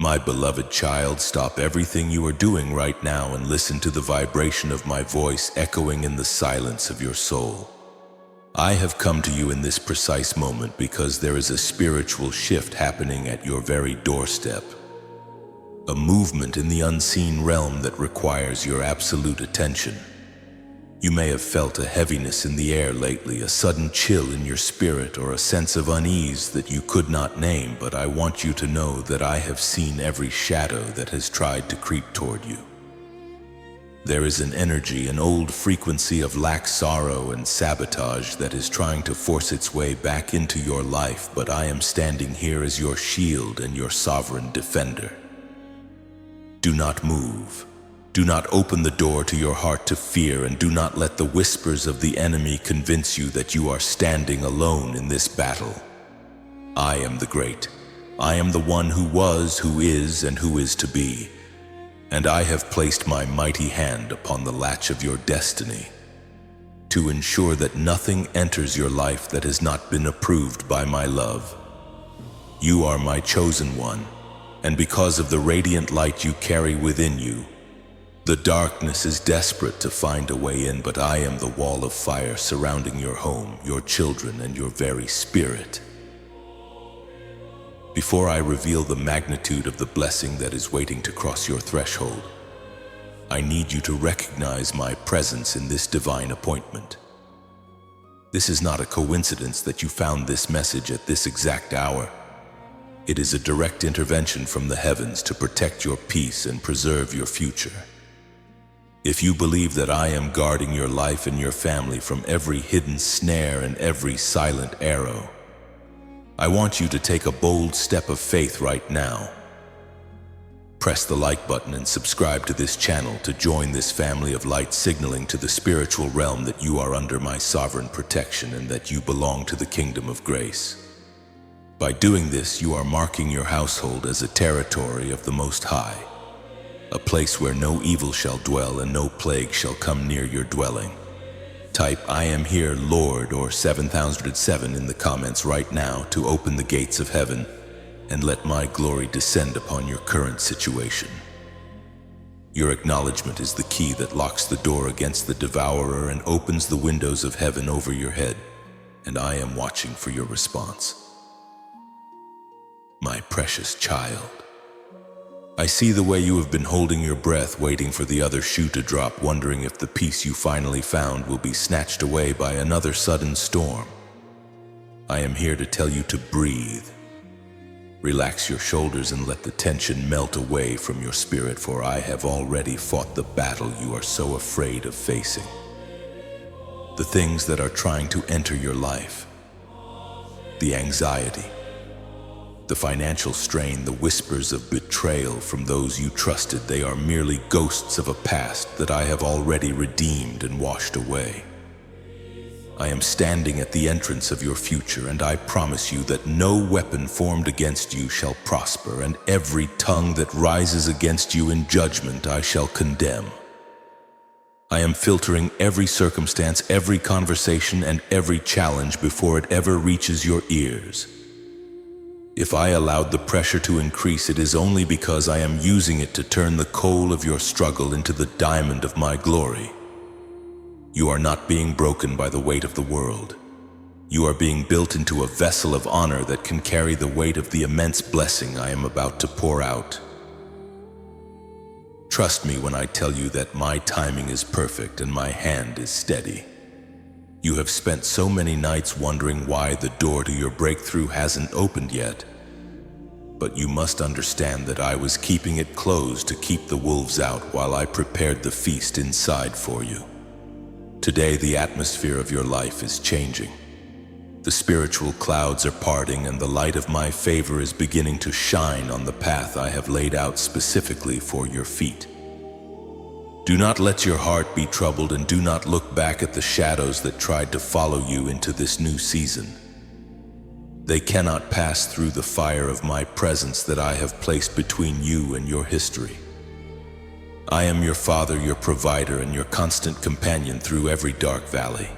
My beloved child, stop everything you are doing right now and listen to the vibration of my voice echoing in the silence of your soul. I have come to you in this precise moment because there is a spiritual shift happening at your very doorstep. A movement in the unseen realm that requires your absolute attention. You may have felt a heaviness in the air lately, a sudden chill in your spirit, or a sense of unease that you could not name, but I want you to know that I have seen every shadow that has tried to creep toward you. There is an energy, an old frequency of lack, sorrow, and sabotage that is trying to force its way back into your life, but I am standing here as your shield and your sovereign defender. Do not move. Do not open the door to your heart to fear, and do not let the whispers of the enemy convince you that you are standing alone in this battle. I am the great. I am the one who was, who is, and who is to be. And I have placed my mighty hand upon the latch of your destiny to ensure that nothing enters your life that has not been approved by my love. You are my chosen one, and because of the radiant light you carry within you, the darkness is desperate to find a way in, but I am the wall of fire surrounding your home, your children, and your very spirit. Before I reveal the magnitude of the blessing that is waiting to cross your threshold, I need you to recognize my presence in this divine appointment. This is not a coincidence that you found this message at this exact hour. It is a direct intervention from the heavens to protect your peace and preserve your future. If you believe that I am guarding your life and your family from every hidden snare and every silent arrow, I want you to take a bold step of faith right now. Press the like button and subscribe to this channel to join this family of light, signaling to the spiritual realm that you are under my sovereign protection and that you belong to the kingdom of grace. By doing this, you are marking your household as a territory of the Most High, a place where no evil shall dwell and no plague shall come near your dwelling. Type "I am here, Lord" or 7007 in the comments right now to open the gates of heaven and let my glory descend upon your current situation. Your acknowledgement is the key that locks the door against the devourer and opens the windows of heaven over your head, and I am watching for your response. My precious child, I see the way you have been holding your breath, waiting for the other shoe to drop, wondering if the peace you finally found will be snatched away by another sudden storm. I am here to tell you to breathe. Relax your shoulders and let the tension melt away from your spirit, for I have already fought the battle you are so afraid of facing. The things that are trying to enter your life, the anxiety, the financial strain, the whispers of betrayal from those you trusted, they are merely ghosts of a past that I have already redeemed and washed away. I am standing at the entrance of your future, and I promise you that no weapon formed against you shall prosper, and every tongue that rises against you in judgment I shall condemn. I am filtering every circumstance, every conversation, and every challenge before it ever reaches your ears. If I allowed the pressure to increase, it is only because I am using it to turn the coal of your struggle into the diamond of my glory. You are not being broken by the weight of the world. You are being built into a vessel of honor that can carry the weight of the immense blessing I am about to pour out. Trust me when I tell you that my timing is perfect and my hand is steady. You have spent so many nights wondering why the door to your breakthrough hasn't opened yet. But you must understand that I was keeping it closed to keep the wolves out while I prepared the feast inside for you. Today, the atmosphere of your life is changing. The spiritual clouds are parting, and the light of my favor is beginning to shine on the path I have laid out specifically for your feet. Do not let your heart be troubled, and do not look back at the shadows that tried to follow you into this new season. They cannot pass through the fire of my presence that I have placed between you and your history. I am your Father, your provider, and your constant companion through every dark valley.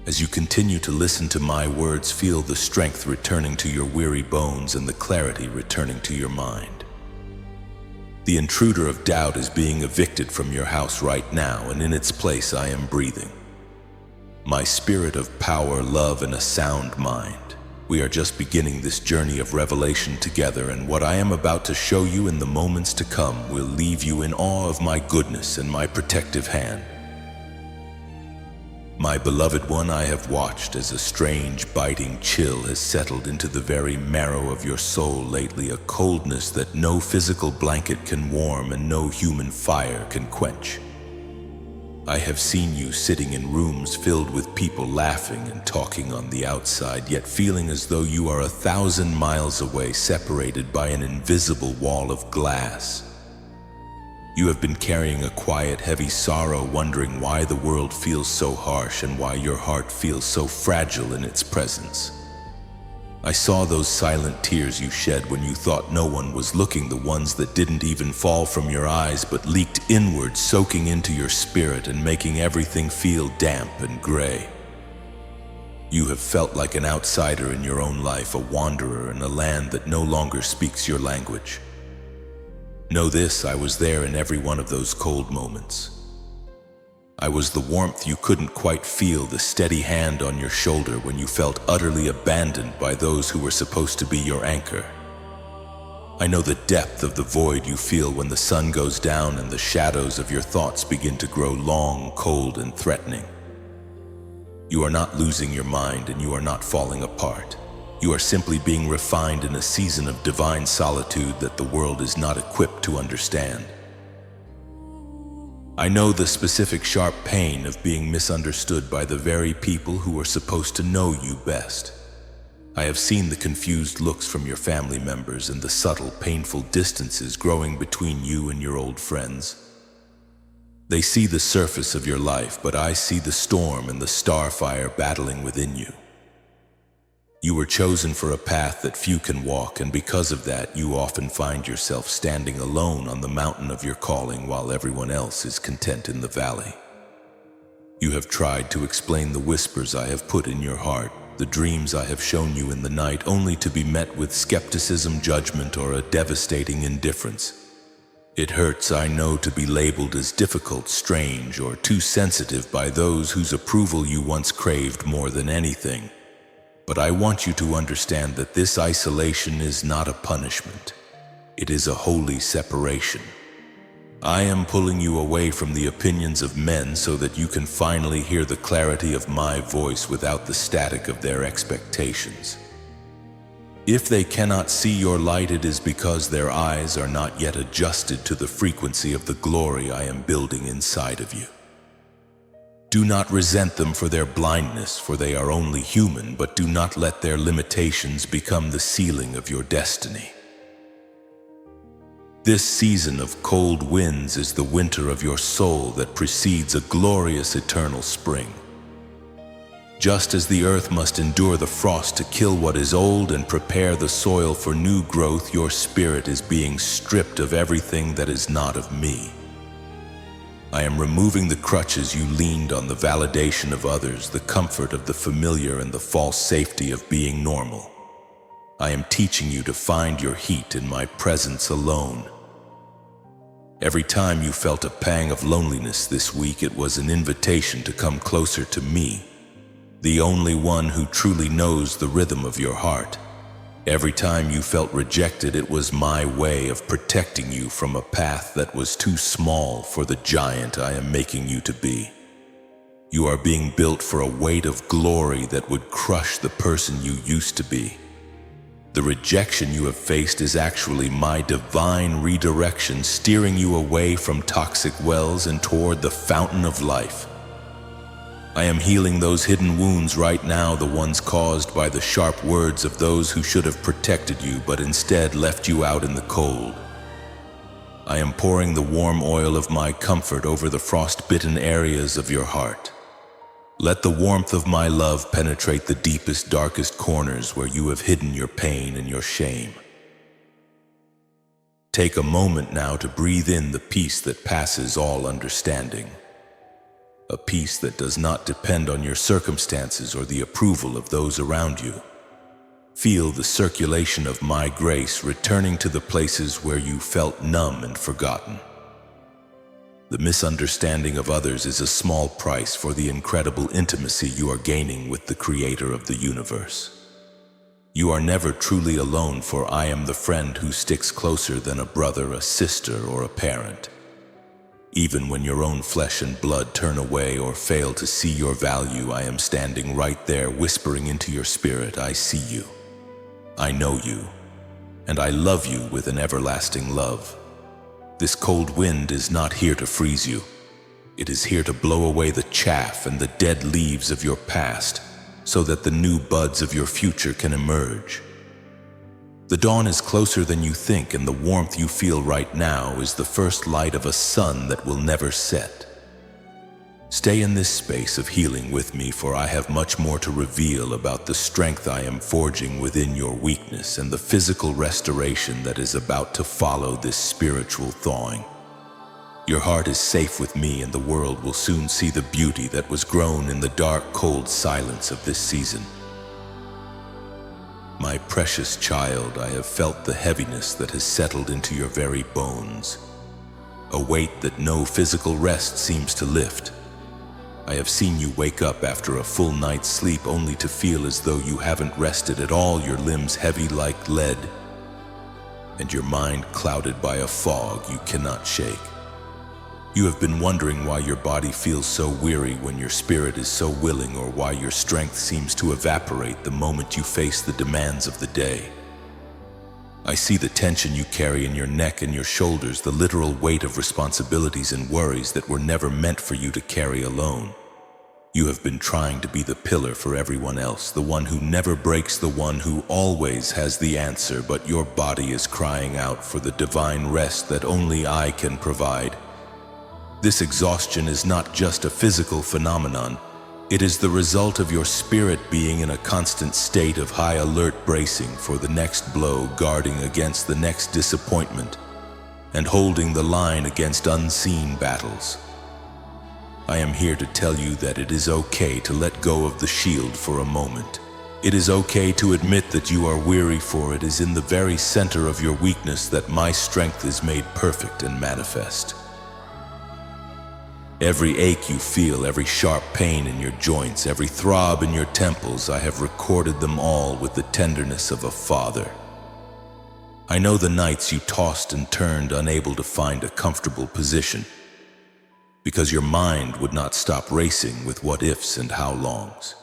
As you continue to listen to my words, feel the strength returning to your weary bones and the clarity returning to your mind. The intruder of doubt is being evicted from your house right now, and in its place I am breathing. My spirit of power, love, and a sound mind. We are just beginning this journey of revelation together, and what I am about to show you in the moments to come will leave you in awe of my goodness and my protective hand. My beloved one, I have watched as a strange, biting chill has settled into the very marrow of your soul lately, a coldness that no physical blanket can warm and no human fire can quench. I have seen you sitting in rooms filled with people laughing and talking on the outside, yet feeling as though you are 1,000 miles away, separated by an invisible wall of glass. You have been carrying a quiet, heavy sorrow, wondering why the world feels so harsh and why your heart feels so fragile in its presence. I saw those silent tears you shed when you thought no one was looking, the ones that didn't even fall from your eyes but leaked inward, soaking into your spirit and making everything feel damp and gray. You have felt like an outsider in your own life, a wanderer in a land that no longer speaks your language. Know this, I was there in every one of those cold moments. I was the warmth you couldn't quite feel, the steady hand on your shoulder when you felt utterly abandoned by those who were supposed to be your anchor. I know the depth of the void you feel when the sun goes down and the shadows of your thoughts begin to grow long, cold, and threatening. You are not losing your mind and you are not falling apart. You are simply being refined in a season of divine solitude that the world is not equipped to understand. I know the specific sharp pain of being misunderstood by the very people who are supposed to know you best. I have seen the confused looks from your family members and the subtle, painful distances growing between you and your old friends. They see the surface of your life, but I see the storm and the starfire battling within you. You were chosen for a path that few can walk, and because of that, you often find yourself standing alone on the mountain of your calling while everyone else is content in the valley. You have tried to explain the whispers I have put in your heart, the dreams I have shown you in the night, only to be met with skepticism, judgment, or a devastating indifference. It hurts, I know, to be labeled as difficult, strange, or too sensitive by those whose approval you once craved more than anything. But I want you to understand that this isolation is not a punishment. It is a holy separation. I am pulling you away from the opinions of men so that you can finally hear the clarity of my voice without the static of their expectations. If they cannot see your light, it is because their eyes are not yet adjusted to the frequency of the glory I am building inside of you. Do not resent them for their blindness, for they are only human, but do not let their limitations become the ceiling of your destiny. This season of cold winds is the winter of your soul that precedes a glorious eternal spring. Just as the earth must endure the frost to kill what is old and prepare the soil for new growth, your spirit is being stripped of everything that is not of me. I am removing the crutches you leaned on, the validation of others, the comfort of the familiar, and the false safety of being normal. I am teaching you to find your heat in my presence alone. Every time you felt a pang of loneliness this week, it was an invitation to come closer to me, the only one who truly knows the rhythm of your heart. Every time you felt rejected, it was my way of protecting you from a path that was too small for the giant I am making you to be. You are being built for a weight of glory that would crush the person you used to be. The rejection you have faced is actually my divine redirection, steering you away from toxic wells and toward the fountain of life. I am healing those hidden wounds right now, the ones caused by the sharp words of those who should have protected you but instead left you out in the cold. I am pouring the warm oil of my comfort over the frost-bitten areas of your heart. Let the warmth of my love penetrate the deepest, darkest corners where you have hidden your pain and your shame. Take a moment now to breathe in the peace that passes all understanding. a peace that does not depend on your circumstances or the approval of those around you. Feel the circulation of my grace returning to the places where you felt numb and forgotten. The misunderstanding of others is a small price for the incredible intimacy you are gaining with the Creator of the universe. You are never truly alone, for I am the friend who sticks closer than a brother, a sister, or a parent. Even when your own flesh and blood turn away or fail to see your value, I am standing right there, whispering into your spirit, I see you. I know you, and I love you with an everlasting love. This cold wind is not here to freeze you. It is here to blow away the chaff and the dead leaves of your past, so that the new buds of your future can emerge. The dawn is closer than you think, and the warmth you feel right now is the first light of a sun that will never set. Stay in this space of healing with me, for I have much more to reveal about the strength I am forging within your weakness and the physical restoration that is about to follow this spiritual thawing. Your heart is safe with me, and the world will soon see the beauty that was grown in the dark, cold silence of this season. My precious child, I have felt the heaviness that has settled into your very bones, a weight that no physical rest seems to lift. I have seen you wake up after a full night's sleep only to feel as though you haven't rested at all, your limbs heavy like lead, and your mind clouded by a fog you cannot shake. You have been wondering why your body feels so weary when your spirit is so willing, or why your strength seems to evaporate the moment you face the demands of the day. I see the tension you carry in your neck and your shoulders, the literal weight of responsibilities and worries that were never meant for you to carry alone. You have been trying to be the pillar for everyone else, the one who never breaks, the one who always has the answer, but your body is crying out for the divine rest that only I can provide. This exhaustion is not just a physical phenomenon. It is the result of your spirit being in a constant state of high alert, bracing for the next blow, guarding against the next disappointment, and holding the line against unseen battles. I am here to tell you that it is okay to let go of the shield for a moment. It is okay to admit that you are weary, for it is in the very center of your weakness that my strength is made perfect and manifest. Every ache you feel, every sharp pain in your joints, every throb in your temples, I have recorded them all with the tenderness of a father. I know the nights you tossed and turned, unable to find a comfortable position, because your mind would not stop racing with what ifs and how longs.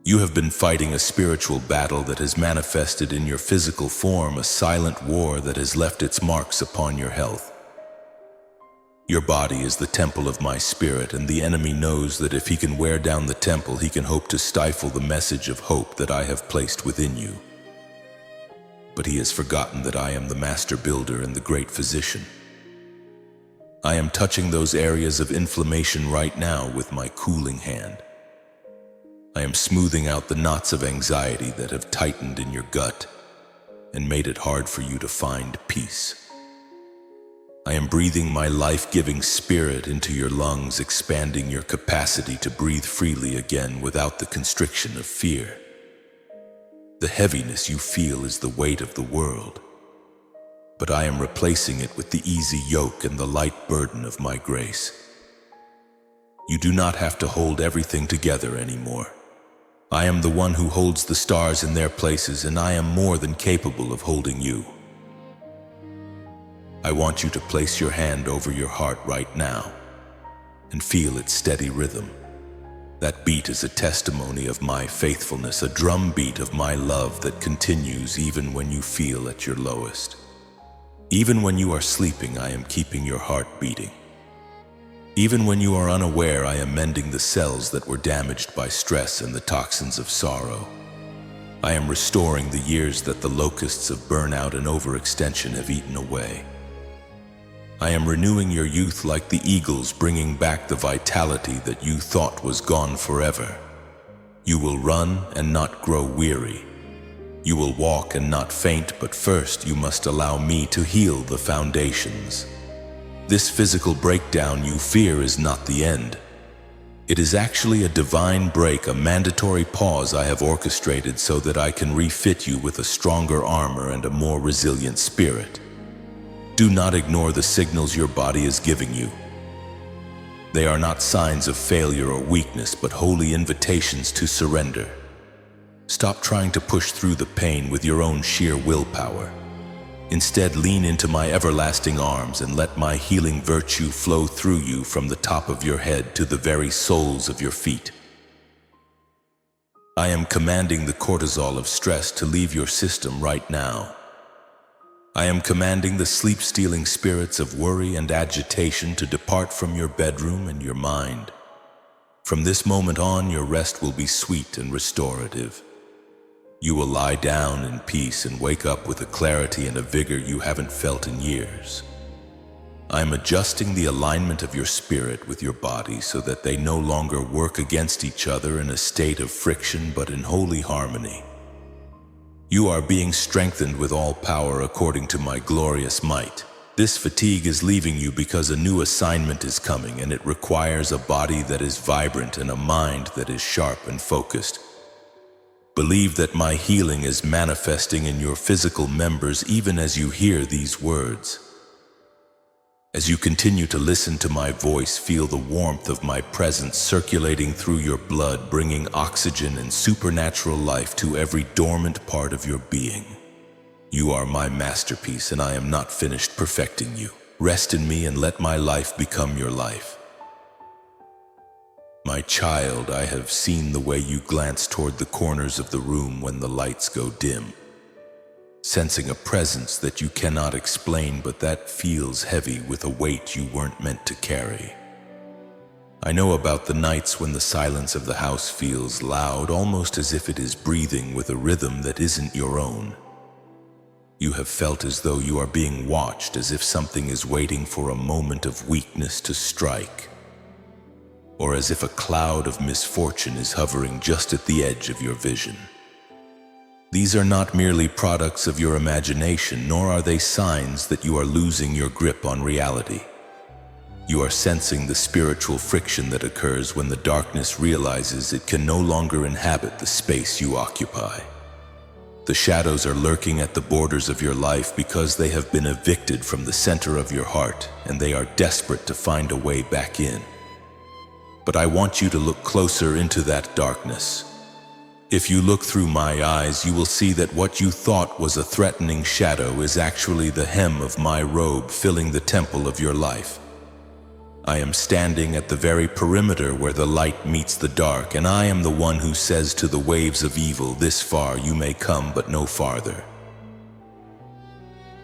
You have been fighting a spiritual battle that has manifested in your physical form, a silent war that has left its marks upon your health. Your body is the temple of my spirit, and the enemy knows that if he can wear down the temple, he can hope to stifle the message of hope that I have placed within you. But he has forgotten that I am the master builder and the great physician. I am touching those areas of inflammation right now with my cooling hand. I am smoothing out the knots of anxiety that have tightened in your gut and made it hard for you to find peace. I am breathing my life-giving spirit into your lungs, expanding your capacity to breathe freely again without the constriction of fear. The heaviness you feel is the weight of the world, but I am replacing it with the easy yoke and the light burden of my grace. You do not have to hold everything together anymore. I am the one who holds the stars in their places, and I am more than capable of holding you. I want you to place your hand over your heart right now and feel its steady rhythm. That beat is a testimony of my faithfulness, a drumbeat of my love that continues even when you feel at your lowest. Even when you are sleeping, I am keeping your heart beating. Even when you are unaware, I am mending the cells that were damaged by stress and the toxins of sorrow. I am restoring the years that the locusts of burnout and overextension have eaten away. I am renewing your youth like the eagles, bringing back the vitality that you thought was gone forever. You will run and not grow weary. You will walk and not faint, but first you must allow me to heal the foundations. This physical breakdown you fear is not the end. It is actually a divine break, a mandatory pause I have orchestrated so that I can refit you with a stronger armor and a more resilient spirit. Do not ignore the signals your body is giving you. They are not signs of failure or weakness, but holy invitations to surrender. Stop trying to push through the pain with your own sheer willpower. Instead, lean into my everlasting arms and let my healing virtue flow through you from the top of your head to the very soles of your feet. I am commanding the cortisol of stress to leave your system right now. I am commanding the sleep-stealing spirits of worry and agitation to depart from your bedroom and your mind. From this moment on, your rest will be sweet and restorative. You will lie down in peace and wake up with a clarity and a vigor you haven't felt in years. I am adjusting the alignment of your spirit with your body so that they no longer work against each other in a state of friction but in holy harmony. You are being strengthened with all power according to my glorious might. This fatigue is leaving you because a new assignment is coming, and it requires a body that is vibrant and a mind that is sharp and focused. Believe that my healing is manifesting in your physical members even as you hear these words. As you continue to listen to my voice, feel the warmth of my presence circulating through your blood, bringing oxygen and supernatural life to every dormant part of your being. You are my masterpiece, and I am not finished perfecting you. Rest in me and let my life become your life. My child, I have seen the way you glance toward the corners of the room when the lights go dim, sensing a presence that you cannot explain but that feels heavy with a weight you weren't meant to carry. I know about the nights when the silence of the house feels loud, almost as if it is breathing with a rhythm that isn't your own. You have felt as though you are being watched, as if something is waiting for a moment of weakness to strike, or as if a cloud of misfortune is hovering just at the edge of your vision. These are not merely products of your imagination, nor are they signs that you are losing your grip on reality. You are sensing the spiritual friction that occurs when the darkness realizes it can no longer inhabit the space you occupy. The shadows are lurking at the borders of your life because they have been evicted from the center of your heart, and they are desperate to find a way back in. But I want you to look closer into that darkness. If you look through my eyes, you will see that what you thought was a threatening shadow is actually the hem of my robe filling the temple of your life. I am standing at the very perimeter where the light meets the dark, and I am the one who says to the waves of evil, "This far you may come, but no farther."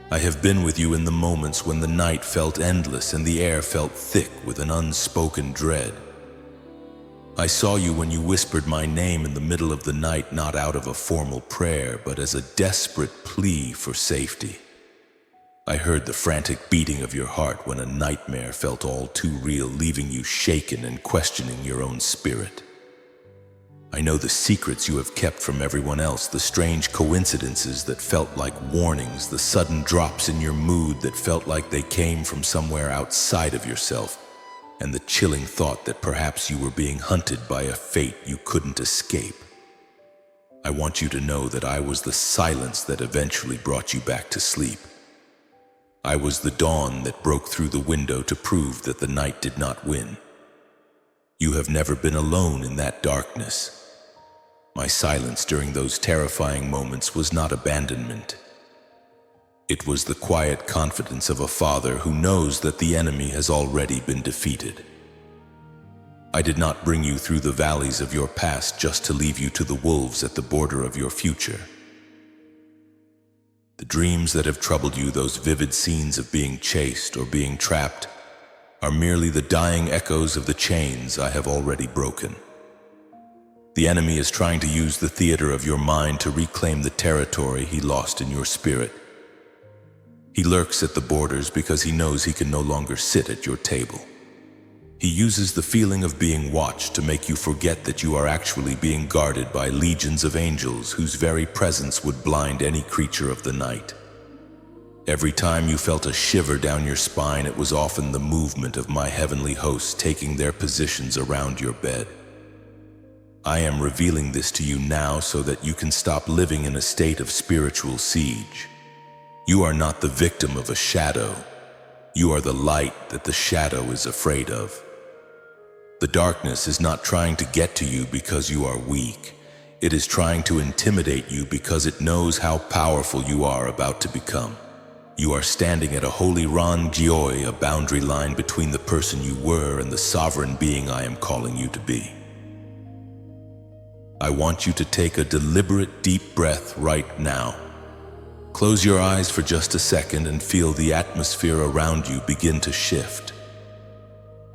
I have been with you in the moments when the night felt endless and the air felt thick with an unspoken dread. I saw you when you whispered my name in the middle of the night, not out of a formal prayer, but as a desperate plea for safety. I heard the frantic beating of your heart when a nightmare felt all too real, leaving you shaken and questioning your own spirit. I know the secrets you have kept from everyone else, the strange coincidences that felt like warnings, the sudden drops in your mood that felt like they came from somewhere outside of yourself, and the chilling thought that perhaps you were being hunted by a fate you couldn't escape. I want you to know that I was the silence that eventually brought you back to sleep. I was the dawn that broke through the window to prove that the night did not win. You have never been alone in that darkness. My silence during those terrifying moments was not abandonment. It was the quiet confidence of a father who knows that the enemy has already been defeated. I did not bring you through the valleys of your past just to leave you to the wolves at the border of your future. The dreams that have troubled you, those vivid scenes of being chased or being trapped, are merely the dying echoes of the chains I have already broken. The enemy is trying to use the theater of your mind to reclaim the territory he lost in your spirit. He lurks at the borders because he knows he can no longer sit at your table. He uses the feeling of being watched to make you forget that you are actually being guarded by legions of angels whose very presence would blind any creature of the night. Every time you felt a shiver down your spine, it was often the movement of my heavenly hosts taking their positions around your bed. I am revealing this to you now so that you can stop living in a state of spiritual siege. You are not the victim of a shadow. You are the light that the shadow is afraid of. The darkness is not trying to get to you because you are weak. It is trying to intimidate you because it knows how powerful you are about to become. You are standing at a holy rangioi, a boundary line between the person you were and the sovereign being I am calling you to be. I want you to take a deliberate deep breath right now. Close your eyes for just a second and feel the atmosphere around you begin to shift.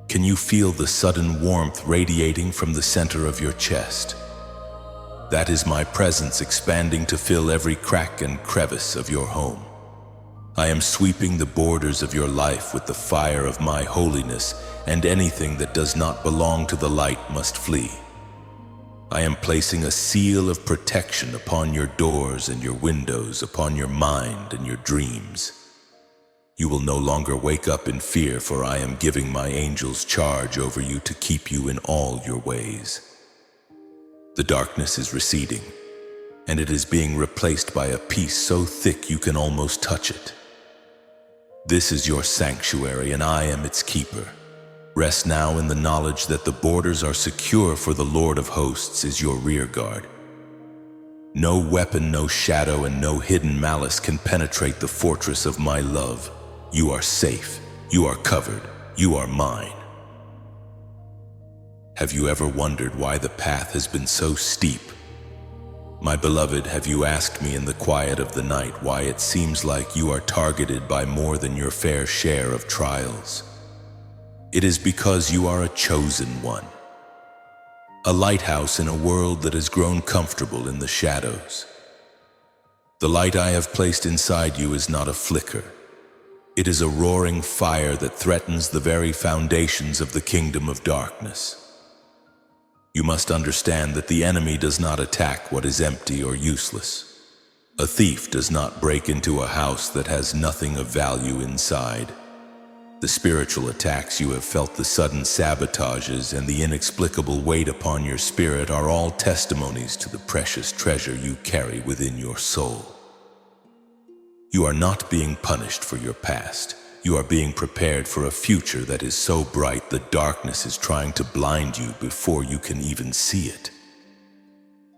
Can you feel the sudden warmth radiating from the center of your chest? That is my presence expanding to fill every crack and crevice of your home. I am sweeping the borders of your life with the fire of my holiness, and anything that does not belong to the light must flee. I am placing a seal of protection upon your doors and your windows, upon your mind and your dreams. You will no longer wake up in fear, for I am giving my angels charge over you to keep you in all your ways. The darkness is receding, and it is being replaced by a peace so thick you can almost touch it. This is your sanctuary, and I am its keeper. Rest now in the knowledge that the borders are secure, for the Lord of hosts is your rear guard. No weapon, no shadow, and no hidden malice can penetrate the fortress of my love. You are safe. You are covered. You are mine. Have you ever wondered why the path has been so steep? My beloved, have you asked me in the quiet of the night why it seems like you are targeted by more than your fair share of trials? It is because you are a chosen one, a lighthouse in a world that has grown comfortable in the shadows. The light I have placed inside you is not a flicker. It is a roaring fire that threatens the very foundations of the kingdom of darkness. You must understand that the enemy does not attack what is empty or useless. A thief does not break into a house that has nothing of value inside. The spiritual attacks you have felt, the sudden sabotages, and the inexplicable weight upon your spirit are all testimonies to the precious treasure you carry within your soul. You are not being punished for your past. You are being prepared for a future that is so bright the darkness is trying to blind you before you can even see it.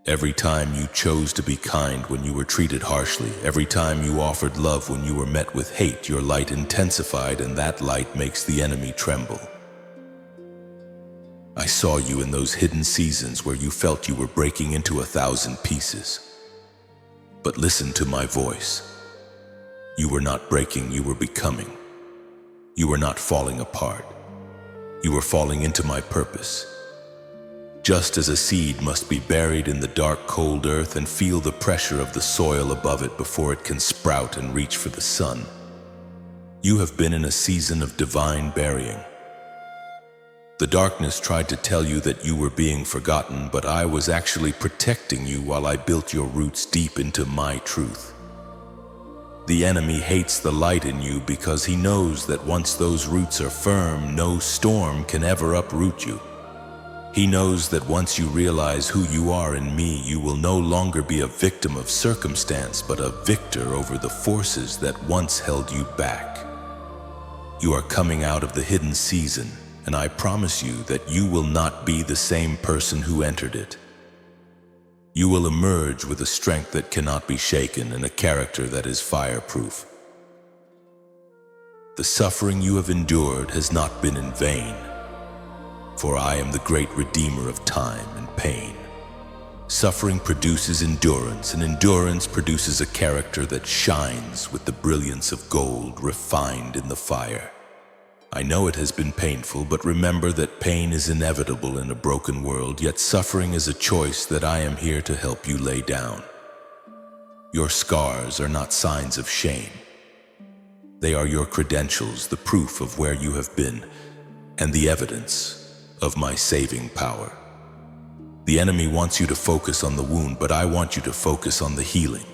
Every time you chose to be kind when you were treated harshly, every time you offered love when you were met with hate, your light intensified, and that light makes the enemy tremble. I saw you in those hidden seasons where you felt you were breaking into 1,000 pieces. But listen to my voice. You were not breaking, you were becoming. You were not falling apart. You were falling into my purpose. Just as a seed must be buried in the dark, cold earth and feel the pressure of the soil above it before it can sprout and reach for the sun, you have been in a season of divine burying. The darkness tried to tell you that you were being forgotten, but I was actually protecting you while I built your roots deep into my truth. The enemy hates the light in you because he knows that once those roots are firm, no storm can ever uproot you. He knows that once you realize who you are in me, you will no longer be a victim of circumstance, but a victor over the forces that once held you back. You are coming out of the hidden season, and I promise you that you will not be the same person who entered it. You will emerge with a strength that cannot be shaken and a character that is fireproof. The suffering you have endured has not been in vain, for I am the great redeemer of time and pain. Suffering produces endurance, and endurance produces a character that shines with the brilliance of gold refined in the fire. I know it has been painful, but remember that pain is inevitable in a broken world, yet suffering is a choice that I am here to help you lay down. Your scars are not signs of shame. They are your credentials, the proof of where you have been, and the evidence of my saving power. The enemy wants you to focus on the wound, but I want you to focus on the healing.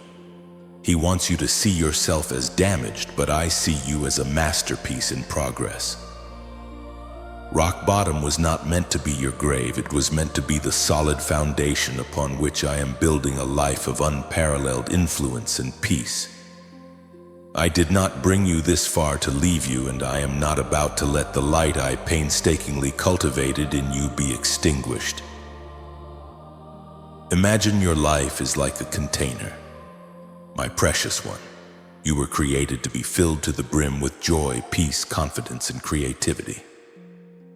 He wants you to see yourself as damaged, but I see you as a masterpiece in progress. Rock bottom was not meant to be your grave. It was meant to be the solid foundation upon which I am building a life of unparalleled influence and peace. I did not bring you this far to leave you, and I am not about to let the light I painstakingly cultivated in you be extinguished. Imagine your life is like a container. My precious one, you were created to be filled to the brim with joy, peace, confidence, and creativity.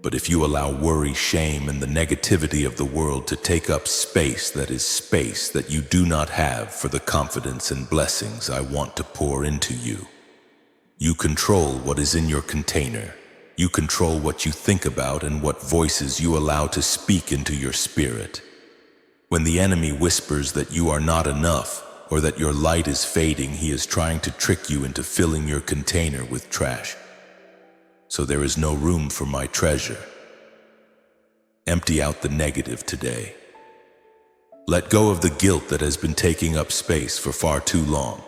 But if you allow worry, shame, and the negativity of the world to take up space that you do not have for the confidence and blessings I want to pour into you. You control what is in your container. You control what you think about and what voices you allow to speak into your spirit. When the enemy whispers that you are not enough or that your light is fading, he is trying to trick you into filling your container with trash. So there is no room for my treasure. Empty out the negative today. Let go of the guilt that has been taking up space for far too long.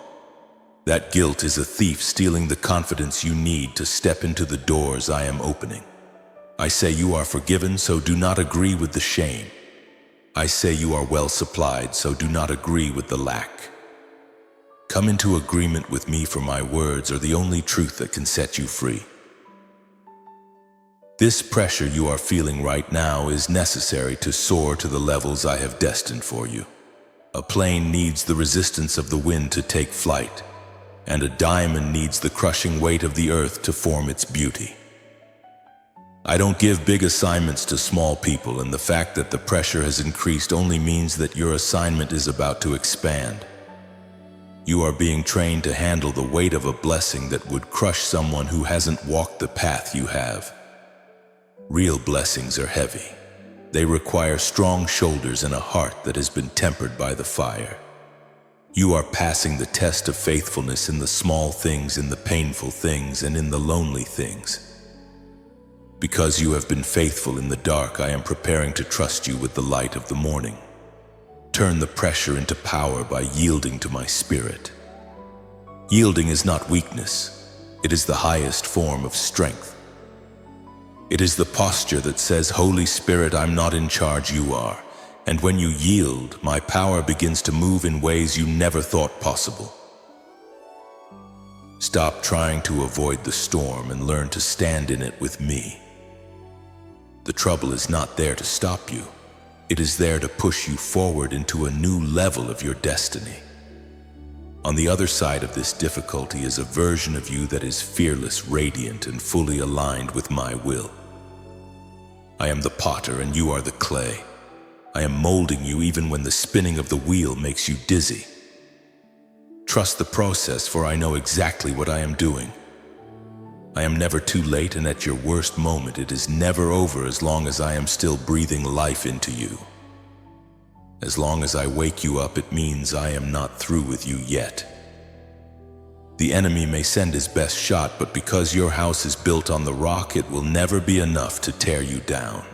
That guilt is a thief stealing the confidence you need to step into the doors I am opening. I say you are forgiven, so do not agree with the shame. I say you are well supplied, so do not agree with the lack. Come into agreement with me, for my words are the only truth that can set you free. This pressure you are feeling right now is necessary to soar to the levels I have destined for you. A plane needs the resistance of the wind to take flight, and a diamond needs the crushing weight of the earth to form its beauty. I don't give big assignments to small people, and the fact that the pressure has increased only means that your assignment is about to expand. You are being trained to handle the weight of a blessing that would crush someone who hasn't walked the path you have. Real blessings are heavy. They require strong shoulders and a heart that has been tempered by the fire. You are passing the test of faithfulness in the small things, in the painful things, and in the lonely things. Because you have been faithful in the dark, I am preparing to trust you with the light of the morning. Turn the pressure into power by yielding to my spirit. Yielding is not weakness. It is the highest form of strength. It is the posture that says, Holy Spirit, I'm not in charge, you are. And when you yield, my power begins to move in ways you never thought possible. Stop trying to avoid the storm and learn to stand in it with me. The trouble is not there to stop you. It is there to push you forward into a new level of your destiny. On the other side of this difficulty is a version of you that is fearless, radiant, and fully aligned with my will. I am the potter and you are the clay. I am molding you even when the spinning of the wheel makes you dizzy. Trust the process, for I know exactly what I am doing. I am never too late, and at your worst moment it is never over as long as I am still breathing life into you. As long as I wake you up, it means I am not through with you yet. The enemy may send his best shot, but because your house is built on the rock, it will never be enough to tear you down.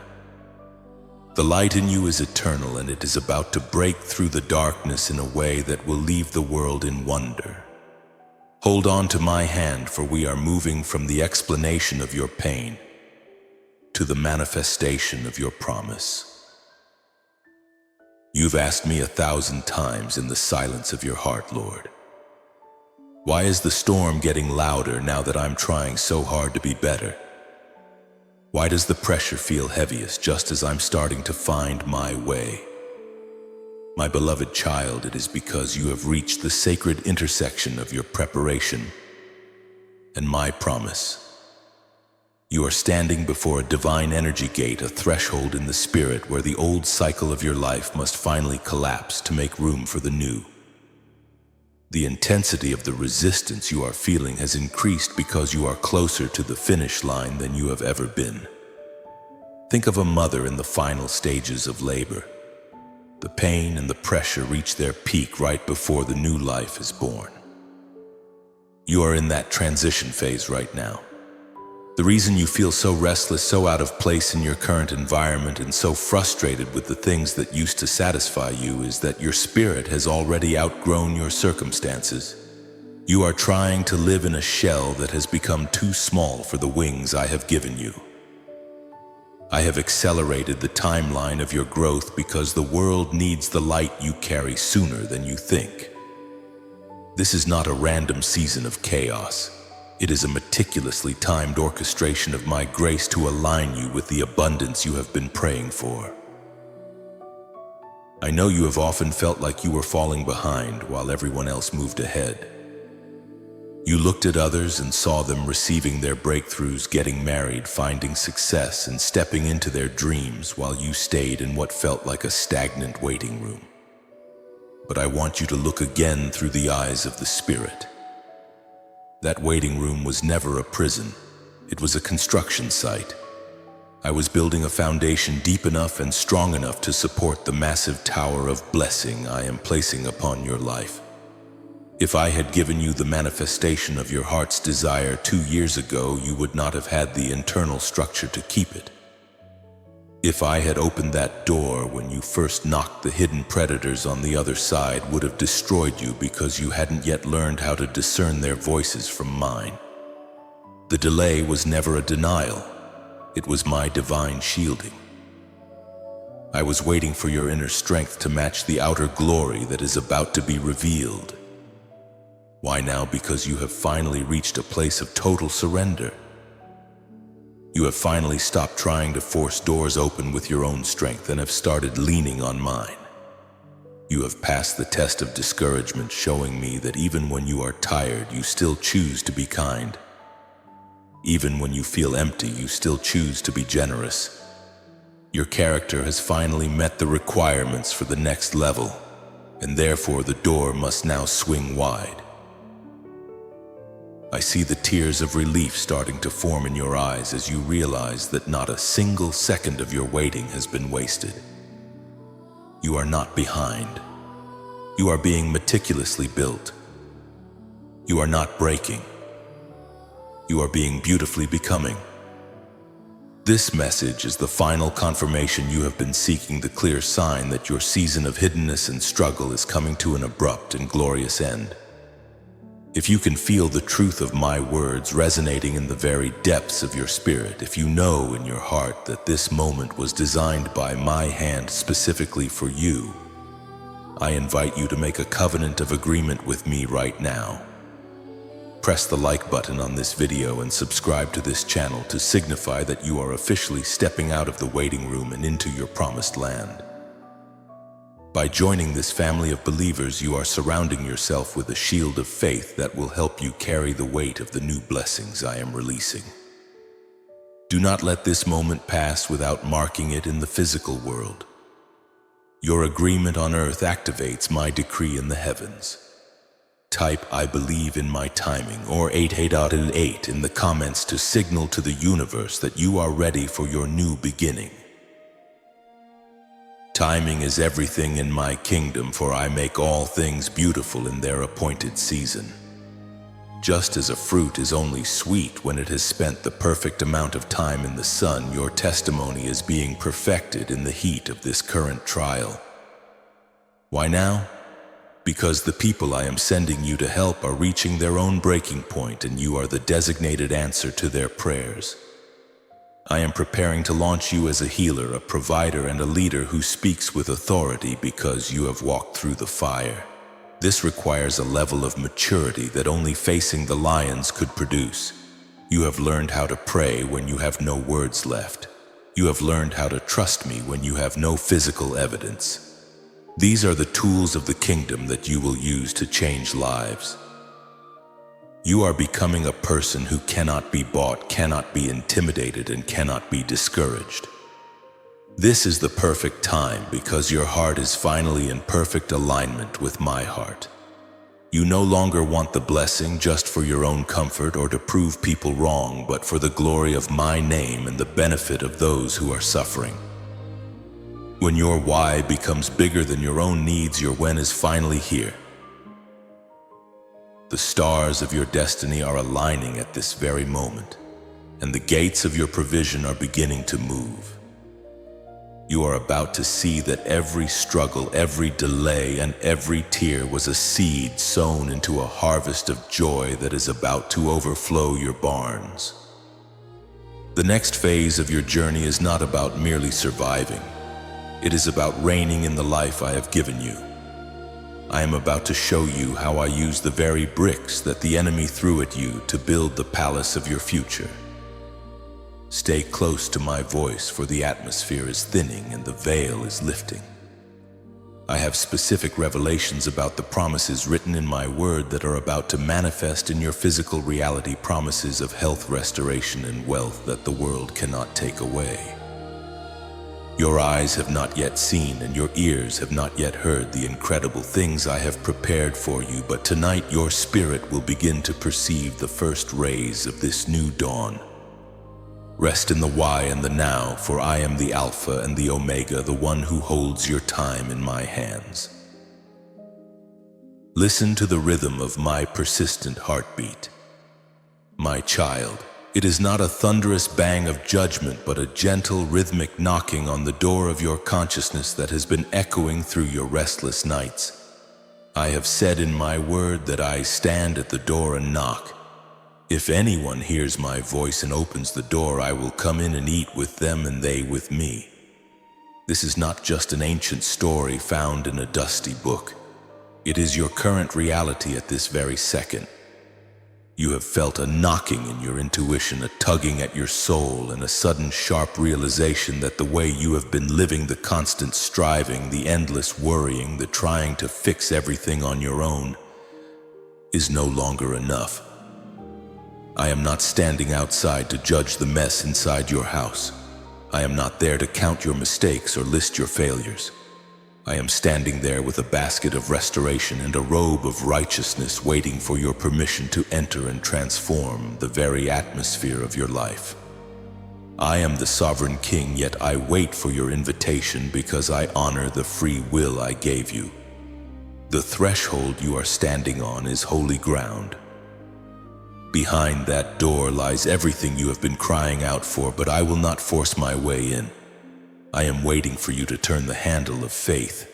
The light in you is eternal, and it is about to break through the darkness in a way that will leave the world in wonder. Hold on to my hand, for we are moving from the explanation of your pain to the manifestation of your promise. You've asked me 1,000 times in the silence of your heart, Lord, why is the storm getting louder now that I'm trying so hard to be better? Why does the pressure feel heaviest just as I'm starting to find my way? My beloved child, it is because you have reached the sacred intersection of your preparation and my promise. You are standing before a divine energy gate, a threshold in the spirit where the old cycle of your life must finally collapse to make room for the new. The intensity of the resistance you are feeling has increased because you are closer to the finish line than you have ever been. Think of a mother in the final stages of labor. The pain and the pressure reach their peak right before the new life is born. You are in that transition phase right now. The reason you feel so restless, so out of place in your current environment, and so frustrated with the things that used to satisfy you is that your spirit has already outgrown your circumstances. You are trying to live in a shell that has become too small for the wings I have given you. I have accelerated the timeline of your growth because the world needs the light you carry sooner than you think. This is not a random season of chaos. It is a meticulously timed orchestration of my grace to align you with the abundance you have been praying for. I know you have often felt like you were falling behind while everyone else moved ahead. You looked at others and saw them receiving their breakthroughs, getting married, finding success, and stepping into their dreams while you stayed in what felt like a stagnant waiting room. But I want you to look again through the eyes of the Spirit. That waiting room was never a prison. It was a construction site. I was building a foundation deep enough and strong enough to support the massive tower of blessing I am placing upon your life. If I had given you the manifestation of your heart's desire 2 years ago, you would not have had the internal structure to keep it. If I had opened that door when you first knocked, the hidden predators on the other side would have destroyed you because you hadn't yet learned how to discern their voices from mine. The delay was never a denial. It was my divine shielding. I was waiting for your inner strength to match the outer glory that is about to be revealed. Why now? Because you have finally reached a place of total surrender. You have finally stopped trying to force doors open with your own strength and have started leaning on mine. You have passed the test of discouragement, showing me that even when you are tired, you still choose to be kind. Even when you feel empty, you still choose to be generous. Your character has finally met the requirements for the next level, and therefore the door must now swing wide. I see the tears of relief starting to form in your eyes as you realize that not a single second of your waiting has been wasted. You are not behind. You are being meticulously built. You are not breaking. You are being beautifully becoming. This message is the final confirmation you have been seeking, the clear sign that your season of hiddenness and struggle is coming to an abrupt and glorious end. If you can feel the truth of my words resonating in the very depths of your spirit, if you know in your heart that this moment was designed by my hand specifically for you, I invite you to make a covenant of agreement with me right now. Press the like button on this video and subscribe to this channel to signify that you are officially stepping out of the waiting room and into your promised land. By joining this family of believers, you are surrounding yourself with a shield of faith that will help you carry the weight of the new blessings I am releasing. Do not let this moment pass without marking it in the physical world. Your agreement on earth activates my decree in the heavens. Type "I believe in my timing" or 8888 in the comments to signal to the universe that you are ready for your new beginning. Timing is everything in my kingdom, for I make all things beautiful in their appointed season. Just as a fruit is only sweet when it has spent the perfect amount of time in the sun, your testimony is being perfected in the heat of this current trial. Why now? Because the people I am sending you to help are reaching their own breaking point, and you are the designated answer to their prayers. I am preparing to launch you as a healer, a provider, and a leader who speaks with authority because you have walked through the fire. This requires a level of maturity that only facing the lions could produce. You have learned how to pray when you have no words left. You have learned how to trust me when you have no physical evidence. These are the tools of the kingdom that you will use to change lives. You are becoming a person who cannot be bought, cannot be intimidated, and cannot be discouraged. This is the perfect time because your heart is finally in perfect alignment with my heart. You no longer want the blessing just for your own comfort or to prove people wrong, but for the glory of my name and the benefit of those who are suffering. When your why becomes bigger than your own needs, your when is finally here. The stars of your destiny are aligning at this very moment. and the gates of your provision are beginning to move. You are about to see that every struggle, every delay, and every tear was a seed sown into a harvest of joy that is about to overflow your barns. The next phase of your journey is not about merely surviving. It is about reigning in the life I have given you. I am about to show you how I use the very bricks that the enemy threw at you to build the palace of your future. Stay close to my voice, for the atmosphere is thinning and the veil is lifting. I have specific revelations about the promises written in my word that are about to manifest in your physical reality, promises of health, restoration, and wealth that the world cannot take away. Your eyes have not yet seen and your ears have not yet heard the incredible things I have prepared for you, but tonight your spirit will begin to perceive the first rays of this new dawn. Rest in the why and the now, for I am the Alpha and the Omega, the one who holds your time in my hands. Listen to the rhythm of my persistent heartbeat. My child, it is not a thunderous bang of judgment, but a gentle, rhythmic knocking on the door of your consciousness that has been echoing through your restless nights. I have said in my word that I stand at the door and knock. If anyone hears my voice and opens the door, I will come in and eat with them and they with me. This is not just an ancient story found in a dusty book. It is your current reality at this very second. You have felt a knocking in your intuition, a tugging at your soul, and a sudden sharp realization that the way you have been living, the constant striving, the endless worrying, the trying to fix everything on your own, is no longer enough. I am not standing outside to judge the mess inside your house. I am not there to count your mistakes or list your failures. I am standing there with a basket of restoration and a robe of righteousness, waiting for your permission to enter and transform the very atmosphere of your life. I am the sovereign king, yet I wait for your invitation because I honor the free will I gave you. The threshold you are standing on is holy ground. Behind that door lies everything you have been crying out for, but I will not force my way in. I am waiting for you to turn the handle of faith.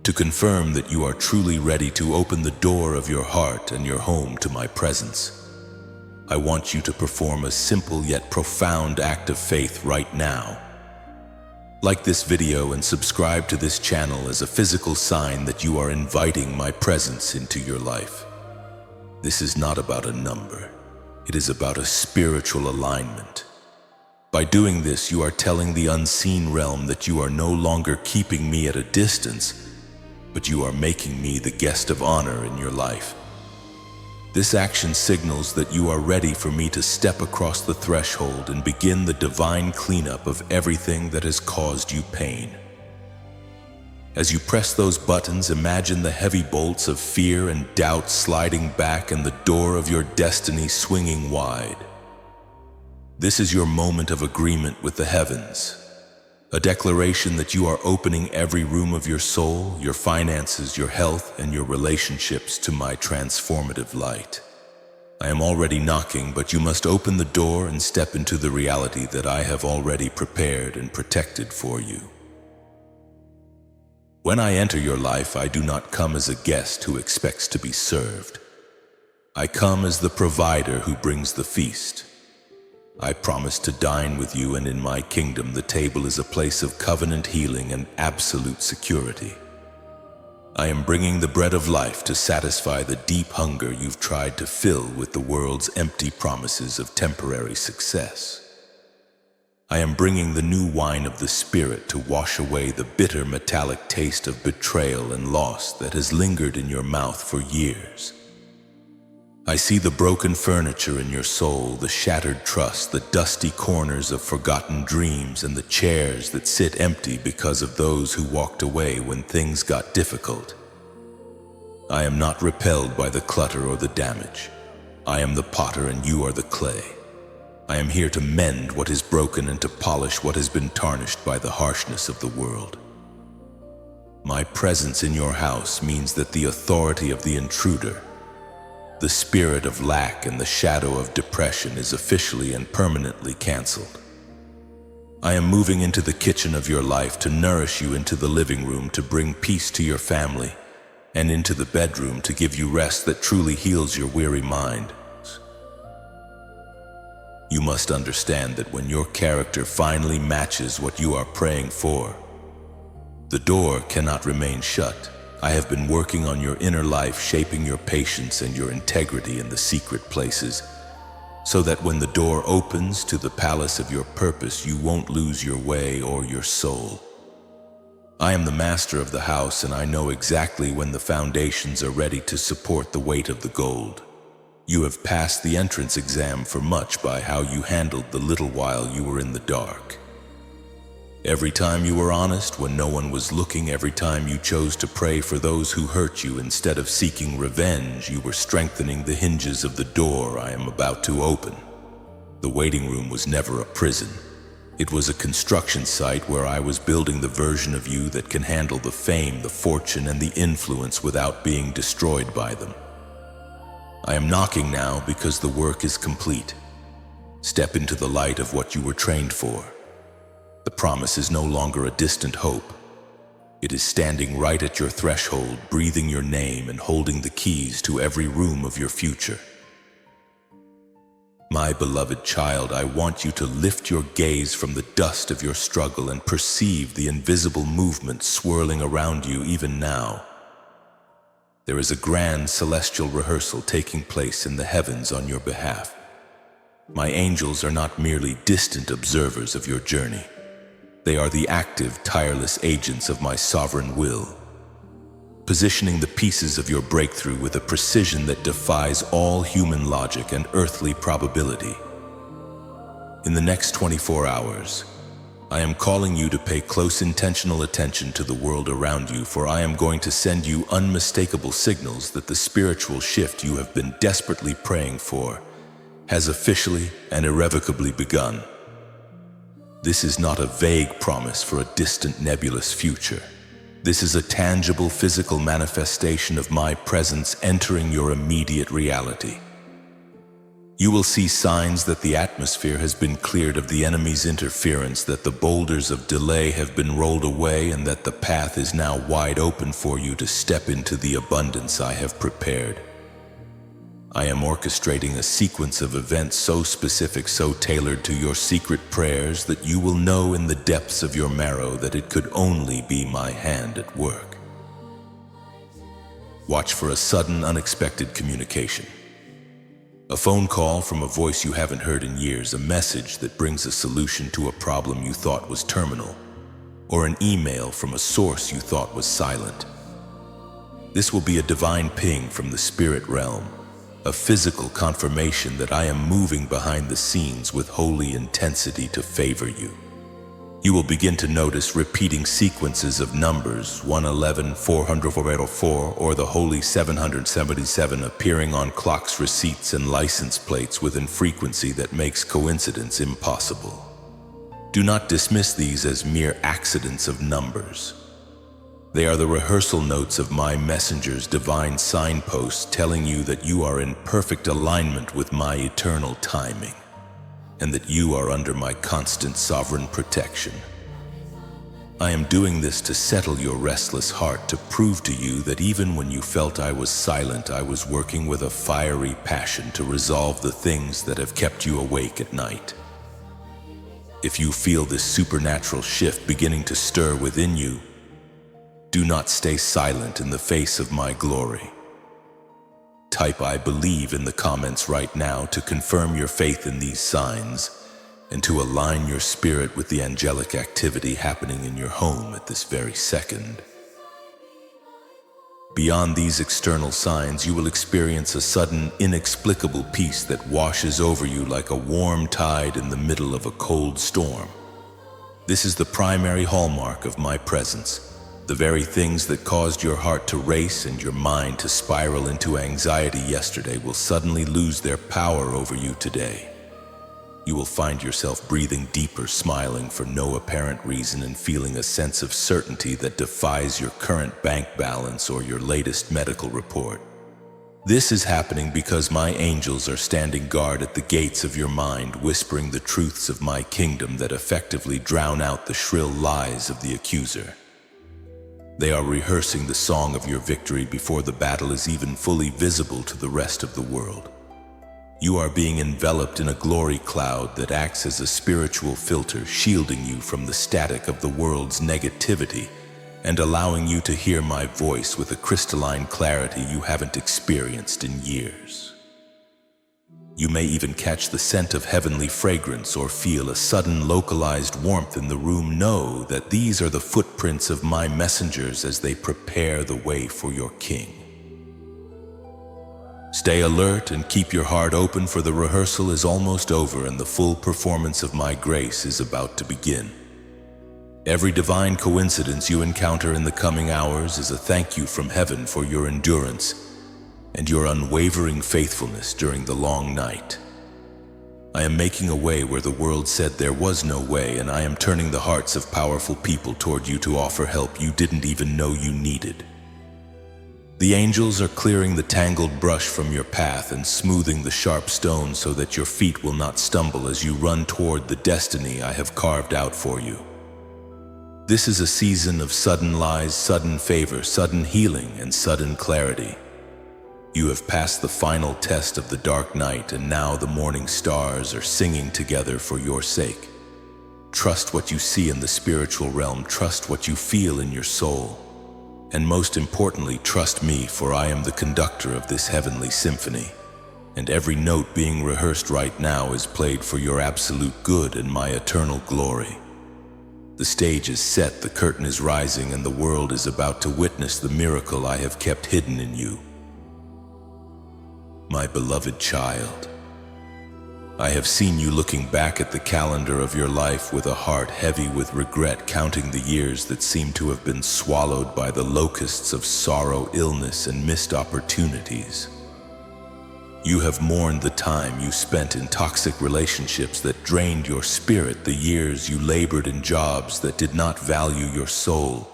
To confirm that you are truly ready to open the door of your heart and your home to my presence, I want you to perform a simple yet profound act of faith right now. Like this video and subscribe to this channel as a physical sign that you are inviting my presence into your life. This is not about a number. It is about a spiritual alignment. By doing this, you are telling the unseen realm that you are no longer keeping me at a distance, but you are making me the guest of honor in your life. This action signals that you are ready for me to step across the threshold and begin the divine cleanup of everything that has caused you pain. As you press those buttons, imagine the heavy bolts of fear and doubt sliding back and the door of your destiny swinging wide. This is your moment of agreement with the heavens, a declaration that you are opening every room of your soul, your finances, your health, and your relationships to my transformative light. I am already knocking, but you must open the door and step into the reality that I have already prepared and protected for you. When I enter your life, I do not come as a guest who expects to be served. I come as the provider who brings the feast. I promise to dine with you, and in my kingdom the table is a place of covenant healing and absolute security. I am bringing the bread of life to satisfy the deep hunger you've tried to fill with the world's empty promises of temporary success. I am bringing the new wine of the Spirit to wash away the bitter metallic taste of betrayal and loss that has lingered in your mouth for years. I see the broken furniture in your soul, the shattered trust, the dusty corners of forgotten dreams, and the chairs that sit empty because of those who walked away when things got difficult. I am not repelled by the clutter or the damage. I am the potter and you are the clay. I am here to mend what is broken and to polish what has been tarnished by the harshness of the world. My presence in your house means that the authority of the intruder, The spirit of lack and the shadow of depression is officially and permanently canceled. I am moving into the kitchen of your life to nourish you, into the living room to bring peace to your family, and into the bedroom to give you rest that truly heals your weary mind. You must understand that when your character finally matches what you are praying for, the door cannot remain shut. I have been working on your inner life, shaping your patience and your integrity in the secret places, so that when the door opens to the palace of your purpose, you won't lose your way or your soul. I am the master of the house, and I know exactly when the foundations are ready to support the weight of the gold. You have passed the entrance exam for much by how you handled the little while you were in the dark. Every time you were honest when no one was looking, every time you chose to pray for those who hurt you instead of seeking revenge, you were strengthening the hinges of the door I am about to open. The waiting room was never a prison. It was a construction site where I was building the version of you that can handle the fame, the fortune, and the influence without being destroyed by them. I am knocking now because the work is complete. Step into the light of what you were trained for. The promise is no longer a distant hope. It is standing right at your threshold, breathing your name and holding the keys to every room of your future. My beloved child, I want you to lift your gaze from the dust of your struggle and perceive the invisible movement swirling around you even now. There is a grand celestial rehearsal taking place in the heavens on your behalf. My angels are not merely distant observers of your journey. They are the active, tireless agents of my sovereign will, positioning the pieces of your breakthrough with a precision that defies all human logic and earthly probability. In the next 24 hours, I am calling you to pay close intentional attention to the world around you, for I am going to send you unmistakable signals that the spiritual shift you have been desperately praying for has officially and irrevocably begun. This is not a vague promise for a distant nebulous future. This is a tangible physical manifestation of my presence entering your immediate reality. You will see signs that the atmosphere has been cleared of the enemy's interference, that the boulders of delay have been rolled away, and that the path is now wide open for you to step into the abundance I have prepared. I am orchestrating a sequence of events so specific, so tailored to your secret prayers, that you will know in the depths of your marrow that it could only be my hand at work. Watch for a sudden, unexpected communication. A phone call from a voice you haven't heard in years, a message that brings a solution to a problem you thought was terminal, or an email from a source you thought was silent. This will be a divine ping from the spirit realm, a physical confirmation that I am moving behind the scenes with holy intensity to favor you. You will begin to notice repeating sequences of numbers 111, 404, or the holy 777 appearing on clocks, receipts, and license plates with a frequency that makes coincidence impossible. Do not dismiss these as mere accidents of numbers. They are the rehearsal notes of my messenger's divine signposts telling you that you are in perfect alignment with my eternal timing, and that you are under my constant sovereign protection. I am doing this to settle your restless heart, to prove to you that even when you felt I was silent, I was working with a fiery passion to resolve the things that have kept you awake at night. If you feel this supernatural shift beginning to stir within you, do not stay silent in the face of my glory. Type "I believe" in the comments right now to confirm your faith in these signs and to align your spirit with the angelic activity happening in your home at this very second. Beyond these external signs, you will experience a sudden, inexplicable peace that washes over you like a warm tide in the middle of a cold storm. This is the primary hallmark of my presence. The very things that caused your heart to race and your mind to spiral into anxiety yesterday will suddenly lose their power over you today. You will find yourself breathing deeper, smiling for no apparent reason, and feeling a sense of certainty that defies your current bank balance or your latest medical report. This is happening because my angels are standing guard at the gates of your mind, whispering the truths of my kingdom that effectively drown out the shrill lies of the accuser. They are rehearsing the song of your victory before the battle is even fully visible to the rest of the world. You are being enveloped in a glory cloud that acts as a spiritual filter, shielding you from the static of the world's negativity and allowing you to hear my voice with a crystalline clarity you haven't experienced in years. You may even catch the scent of heavenly fragrance or feel a sudden localized warmth in the room. Know that these are the footprints of my messengers as they prepare the way for your king. Stay alert and keep your heart open, for the rehearsal is almost over and the full performance of my grace is about to begin. Every divine coincidence you encounter in the coming hours is a thank you from heaven for your endurance and your unwavering faithfulness during the long night. I am making a way where the world said there was no way, and I am turning the hearts of powerful people toward you to offer help you didn't even know you needed. The angels are clearing the tangled brush from your path and smoothing the sharp stones so that your feet will not stumble as you run toward the destiny I have carved out for you. This is a season of sudden lies, sudden favor, sudden healing, and sudden clarity. You have passed the final test of the dark night, and now the morning stars are singing together for your sake. Trust what you see in the spiritual realm, trust what you feel in your soul. And most importantly, trust me, for I am the conductor of this heavenly symphony, and every note being rehearsed right now is played for your absolute good and my eternal glory. The stage is set, the curtain is rising, and the world is about to witness the miracle I have kept hidden in you. My beloved child, I have seen you looking back at the calendar of your life with a heart heavy with regret, counting the years that seem to have been swallowed by the locusts of sorrow, illness, and missed opportunities. You have mourned the time you spent in toxic relationships that drained your spirit, the years you labored in jobs that did not value your soul,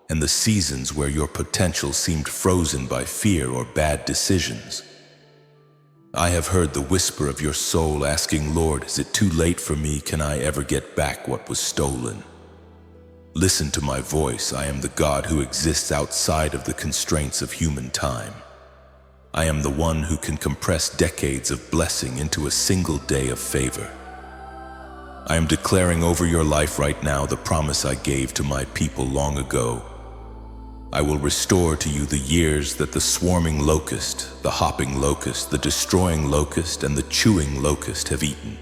and the seasons where your potential seemed frozen by fear or bad decisions. I have heard the whisper of your soul asking, Lord, is it too late for me? Can I ever get back what was stolen? Listen to my voice. I am the God who exists outside of the constraints of human time. I am the one who can compress decades of blessing into a single day of favor. I am declaring over your life right now the promise I gave to my people long ago. I will restore to you the years that the swarming locust, the hopping locust, the destroying locust, and the chewing locust have eaten.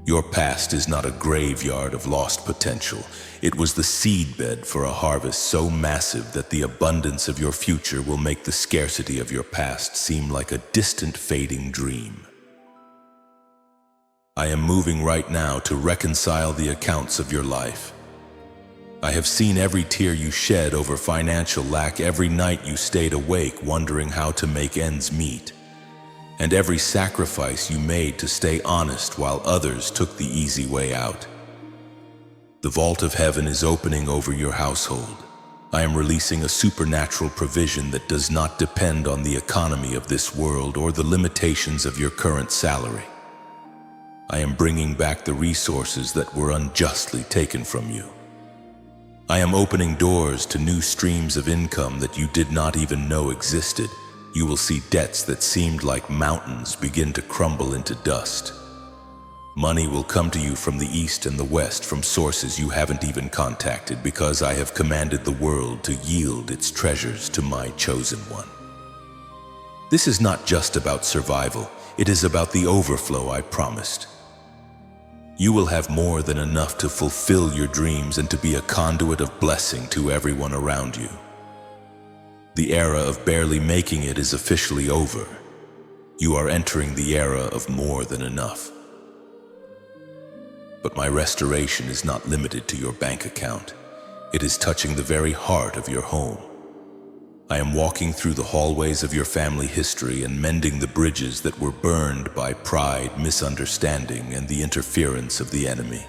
Your past is not a graveyard of lost potential. It was the seedbed for a harvest so massive that the abundance of your future will make the scarcity of your past seem like a distant, fading dream. I am moving right now to reconcile the accounts of your life. I have seen every tear you shed over financial lack, every night you stayed awake wondering how to make ends meet, and every sacrifice you made to stay honest while others took the easy way out. The vault of heaven is opening over your household. I am releasing a supernatural provision that does not depend on the economy of this world or the limitations of your current salary. I am bringing back the resources that were unjustly taken from you. I am opening doors to new streams of income that you did not even know existed. You will see debts that seemed like mountains begin to crumble into dust. Money will come to you from the east and the west, from sources you haven't even contacted, because I have commanded the world to yield its treasures to my chosen one. This is not just about survival, it is about the overflow I promised. You will have more than enough to fulfill your dreams and to be a conduit of blessing to everyone around you. The era of barely making it is officially over. You are entering the era of more than enough. But my restoration is not limited to your bank account. It is touching the very heart of your home. I am walking through the hallways of your family history and mending the bridges that were burned by pride, misunderstanding, and the interference of the enemy.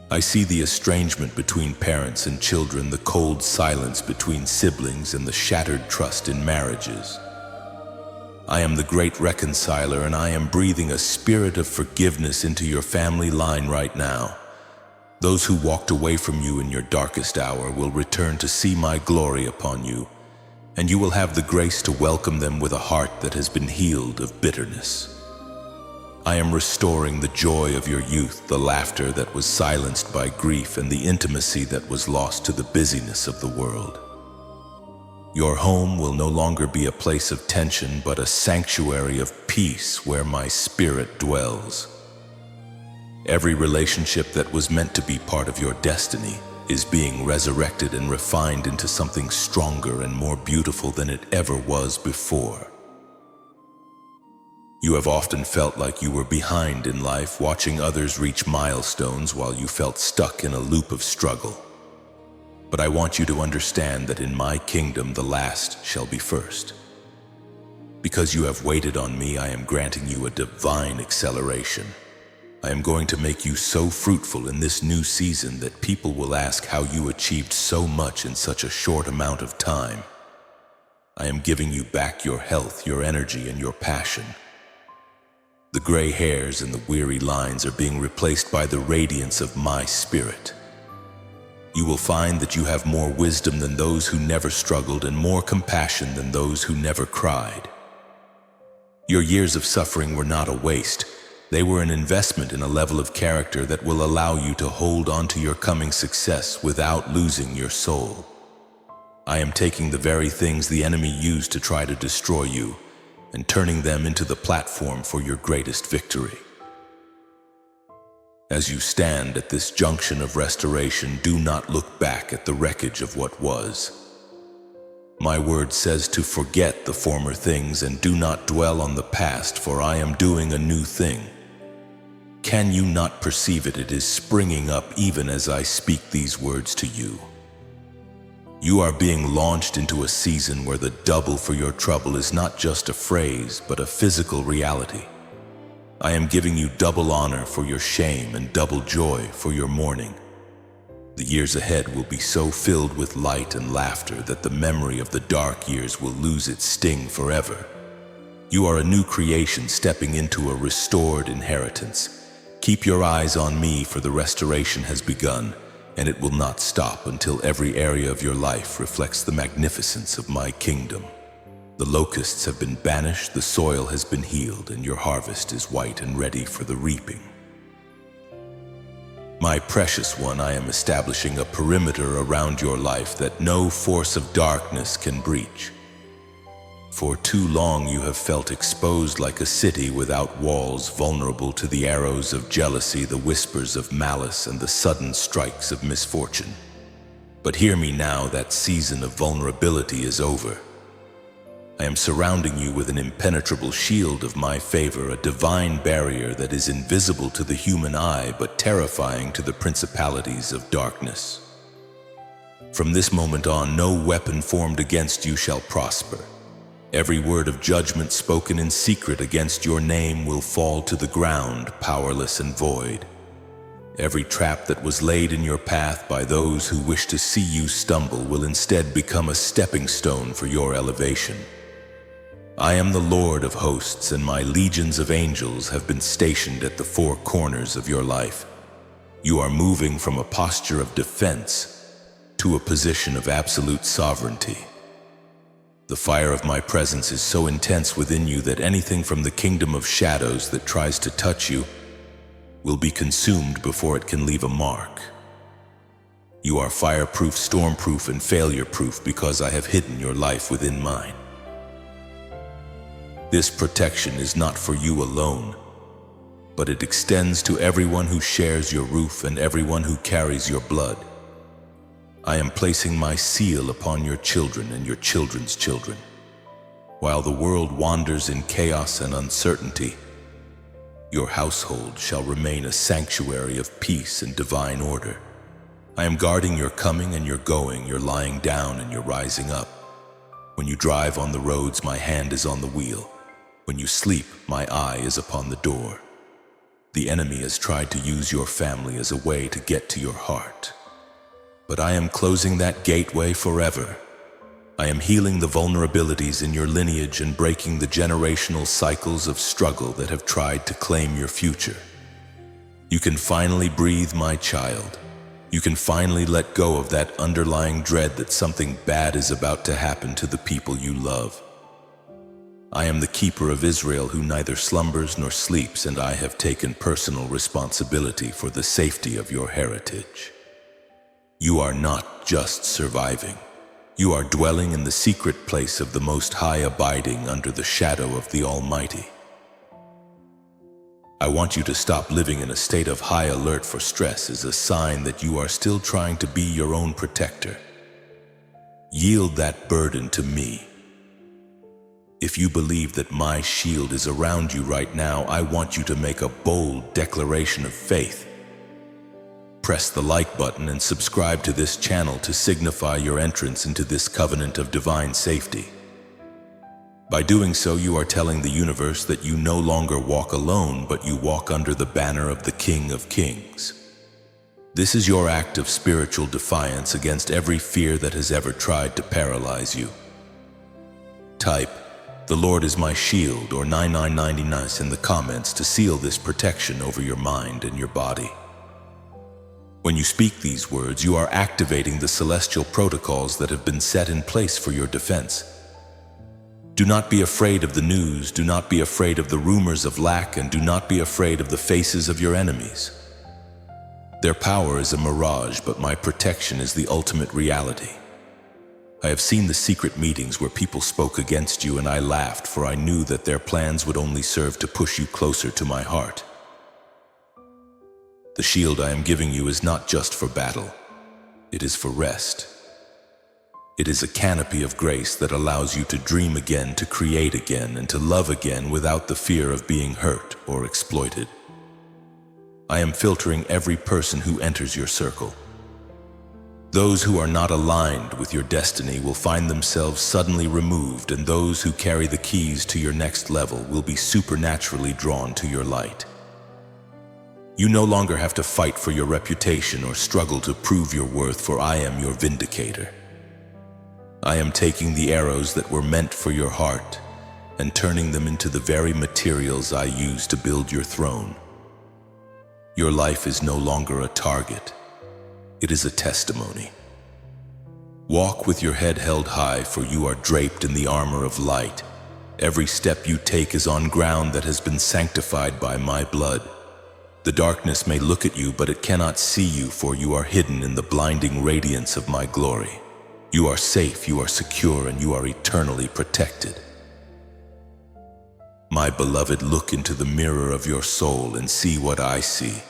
I see the estrangement between parents and children, the cold silence between siblings, and the shattered trust in marriages. I am the great reconciler, and I am breathing a spirit of forgiveness into your family line right now. Those who walked away from you in your darkest hour will return to see my glory upon you, and you will have the grace to welcome them with a heart that has been healed of bitterness. I am restoring the joy of your youth, the laughter that was silenced by grief, and the intimacy that was lost to the busyness of the world. Your home will no longer be a place of tension, but a sanctuary of peace where my spirit dwells. Every relationship that was meant to be part of your destiny is being resurrected and refined into something stronger and more beautiful than it ever was before. You have often felt like you were behind in life, watching others reach milestones while you felt stuck in a loop of struggle. But I want you to understand that in my kingdom, the last shall be first. Because you have waited on me, I am granting you a divine acceleration. I am going to make you so fruitful in this new season that people will ask how you achieved so much in such a short amount of time. I am giving you back your health, your energy, and your passion. The gray hairs and the weary lines are being replaced by the radiance of my spirit. You will find that you have more wisdom than those who never struggled and more compassion than those who never cried. Your years of suffering were not a waste. They were an investment in a level of character that will allow you to hold on to your coming success without losing your soul. I am taking the very things the enemy used to try to destroy you and turning them into the platform for your greatest victory. As you stand at this junction of restoration, do not look back at the wreckage of what was. My word says to forget the former things and do not dwell on the past, for I am doing a new thing. Can you not perceive it? It is springing up even as I speak these words to you. You are being launched into a season where the double for your trouble is not just a phrase, but a physical reality. I am giving you double honor for your shame and double joy for your mourning. The years ahead will be so filled with light and laughter that the memory of the dark years will lose its sting forever. You are a new creation stepping into a restored inheritance. Keep your eyes on me, for the restoration has begun, and it will not stop until every area of your life reflects the magnificence of my kingdom. The locusts have been banished, the soil has been healed, and your harvest is white and ready for the reaping. My precious one, I am establishing a perimeter around your life that no force of darkness can breach. For too long you have felt exposed like a city without walls, vulnerable to the arrows of jealousy, the whispers of malice, and the sudden strikes of misfortune. But hear me now, that season of vulnerability is over. I am surrounding you with an impenetrable shield of my favor, a divine barrier that is invisible to the human eye but terrifying to the principalities of darkness. From this moment on, no weapon formed against you shall prosper. Every word of judgment spoken in secret against your name will fall to the ground, powerless and void. Every trap that was laid in your path by those who wish to see you stumble will instead become a stepping stone for your elevation. I am the Lord of hosts, and my legions of angels have been stationed at the four corners of your life. You are moving from a posture of defense to a position of absolute sovereignty. The fire of my presence is so intense within you that anything from the kingdom of shadows that tries to touch you will be consumed before it can leave a mark. You are fireproof, stormproof, and failure-proof because I have hidden your life within mine. This protection is not for you alone, but it extends to everyone who shares your roof and everyone who carries your blood. I am placing my seal upon your children and your children's children. While the world wanders in chaos and uncertainty, your household shall remain a sanctuary of peace and divine order. I am guarding your coming and your going, your lying down and your rising up. When you drive on the roads, my hand is on the wheel. When you sleep, my eye is upon the door. The enemy has tried to use your family as a way to get to your heart. But I am closing that gateway forever. I am healing the vulnerabilities in your lineage and breaking the generational cycles of struggle that have tried to claim your future. You can finally breathe, my child. You can finally let go of that underlying dread that something bad is about to happen to the people you love. I am the keeper of Israel who neither slumbers nor sleeps, and I have taken personal responsibility for the safety of your heritage. You are not just surviving. You are dwelling in the secret place of the Most High, abiding under the shadow of the Almighty. I want you to stop living in a state of high alert, for stress is a sign that you are still trying to be your own protector. Yield that burden to me. If you believe that my shield is around you right now, I want you to make a bold declaration of faith. Press the like button and subscribe to this channel to signify your entrance into this covenant of divine safety. By doing so, you are telling the universe that you no longer walk alone, but you walk under the banner of the King of Kings. This is your act of spiritual defiance against every fear that has ever tried to paralyze you. Type, "The Lord is my shield," or 9999 in the comments to seal this protection over your mind and your body. When you speak these words, you are activating the celestial protocols that have been set in place for your defense. Do not be afraid of the news, do not be afraid of the rumors of lack, and do not be afraid of the faces of your enemies. Their power is a mirage, but my protection is the ultimate reality. I have seen the secret meetings where people spoke against you, and I laughed, for I knew that their plans would only serve to push you closer to my heart. The shield I am giving you is not just for battle. It is for rest. It is a canopy of grace that allows you to dream again, to create again, and to love again without the fear of being hurt or exploited. I am filtering every person who enters your circle. Those who are not aligned with your destiny will find themselves suddenly removed, and those who carry the keys to your next level will be supernaturally drawn to your light. You no longer have to fight for your reputation or struggle to prove your worth, for I am your vindicator. I am taking the arrows that were meant for your heart and turning them into the very materials I use to build your throne. Your life is no longer a target. It is a testimony. Walk with your head held high, for you are draped in the armor of light. Every step you take is on ground that has been sanctified by my blood. The darkness may look at you, but it cannot see you, for you are hidden in the blinding radiance of my glory. You are safe, you are secure, and you are eternally protected. My beloved, look into the mirror of your soul and see what I see.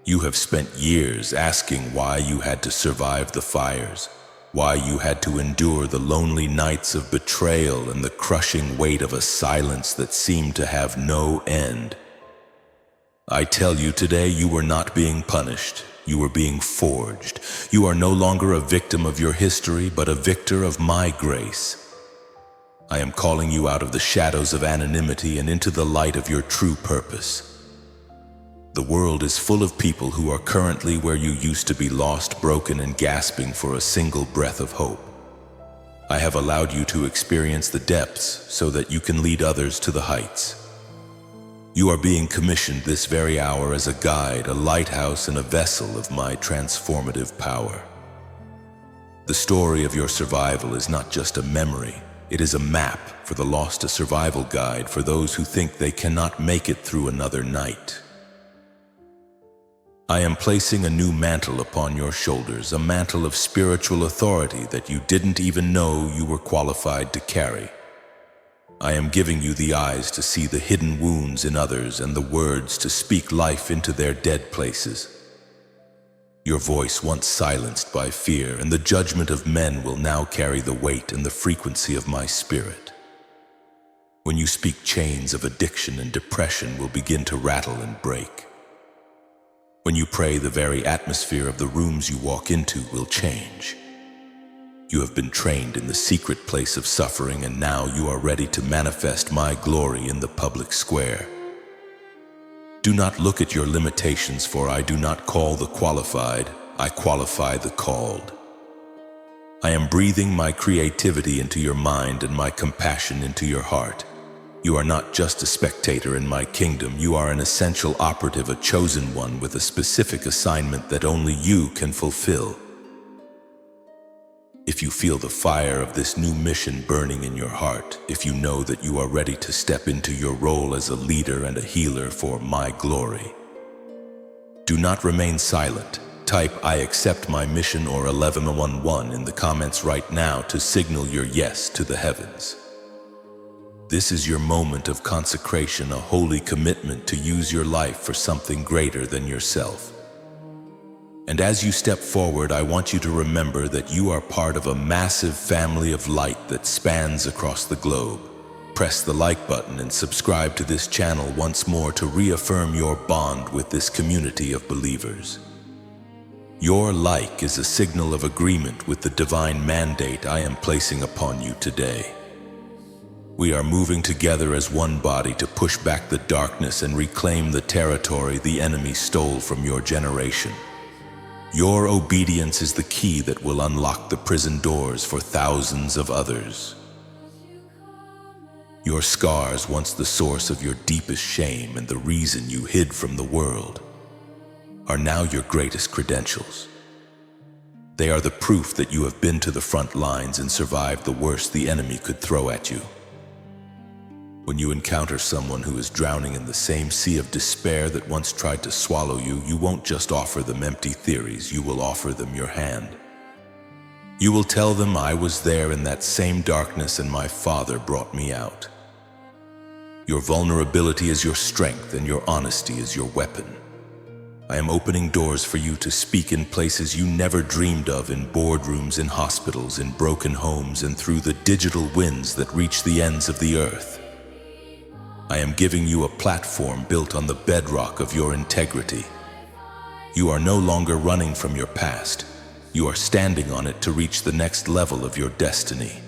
You have spent years asking why you had to survive the fires, why you had to endure the lonely nights of betrayal and the crushing weight of a silence that seemed to have no end. I tell you today, you were not being punished, you were being forged. You are no longer a victim of your history, but a victor of my grace. I am calling you out of the shadows of anonymity and into the light of your true purpose. The world is full of people who are currently where you used to be, lost, broken, and gasping for a single breath of hope. I have allowed you to experience the depths so that you can lead others to the heights. You are being commissioned this very hour as a guide, a lighthouse, and a vessel of my transformative power. The story of your survival is not just a memory. It is a map for the lost, a survival guide for those who think they cannot make it through another night. I am placing a new mantle upon your shoulders, a mantle of spiritual authority that you didn't even know you were qualified to carry. I am giving you the eyes to see the hidden wounds in others and the words to speak life into their dead places. Your voice, once silenced by fear and the judgment of men, will now carry the weight and the frequency of my spirit. When you speak, chains of addiction and depression will begin to rattle and break. When you pray, the very atmosphere of the rooms you walk into will change. You have been trained in the secret place of suffering, and now you are ready to manifest my glory in the public square. Do not look at your limitations, for I do not call the qualified, I qualify the called. I am breathing my creativity into your mind and my compassion into your heart. You are not just a spectator in my kingdom, you are an essential operative, a chosen one with a specific assignment that only you can fulfill. If you feel the fire of this new mission burning in your heart, if you know that you are ready to step into your role as a leader and a healer for my glory, do not remain silent. Type "I accept my mission" or 1111 in the comments right now to signal your yes to the heavens. This is your moment of consecration, a holy commitment to use your life for something greater than yourself. And as you step forward, I want you to remember that you are part of a massive family of light that spans across the globe. Press the like button and subscribe to this channel once more to reaffirm your bond with this community of believers. Your like is a signal of agreement with the divine mandate I am placing upon you today. We are moving together as one body to push back the darkness and reclaim the territory the enemy stole from your generation. Your obedience is the key that will unlock the prison doors for thousands of others. Your scars, once the source of your deepest shame and the reason you hid from the world, are now your greatest credentials. They are the proof that you have been to the front lines and survived the worst the enemy could throw at you. When you encounter someone who is drowning in the same sea of despair that once tried to swallow you, you won't just offer them empty theories, you will offer them your hand. You will tell them, "I was there in that same darkness and my Father brought me out." Your vulnerability is your strength and your honesty is your weapon. I am opening doors for you to speak in places you never dreamed of, in boardrooms, in hospitals, in broken homes, and through the digital winds that reach the ends of the earth. I am giving you a platform built on the bedrock of your integrity. You are no longer running from your past. You are standing on it to reach the next level of your destiny.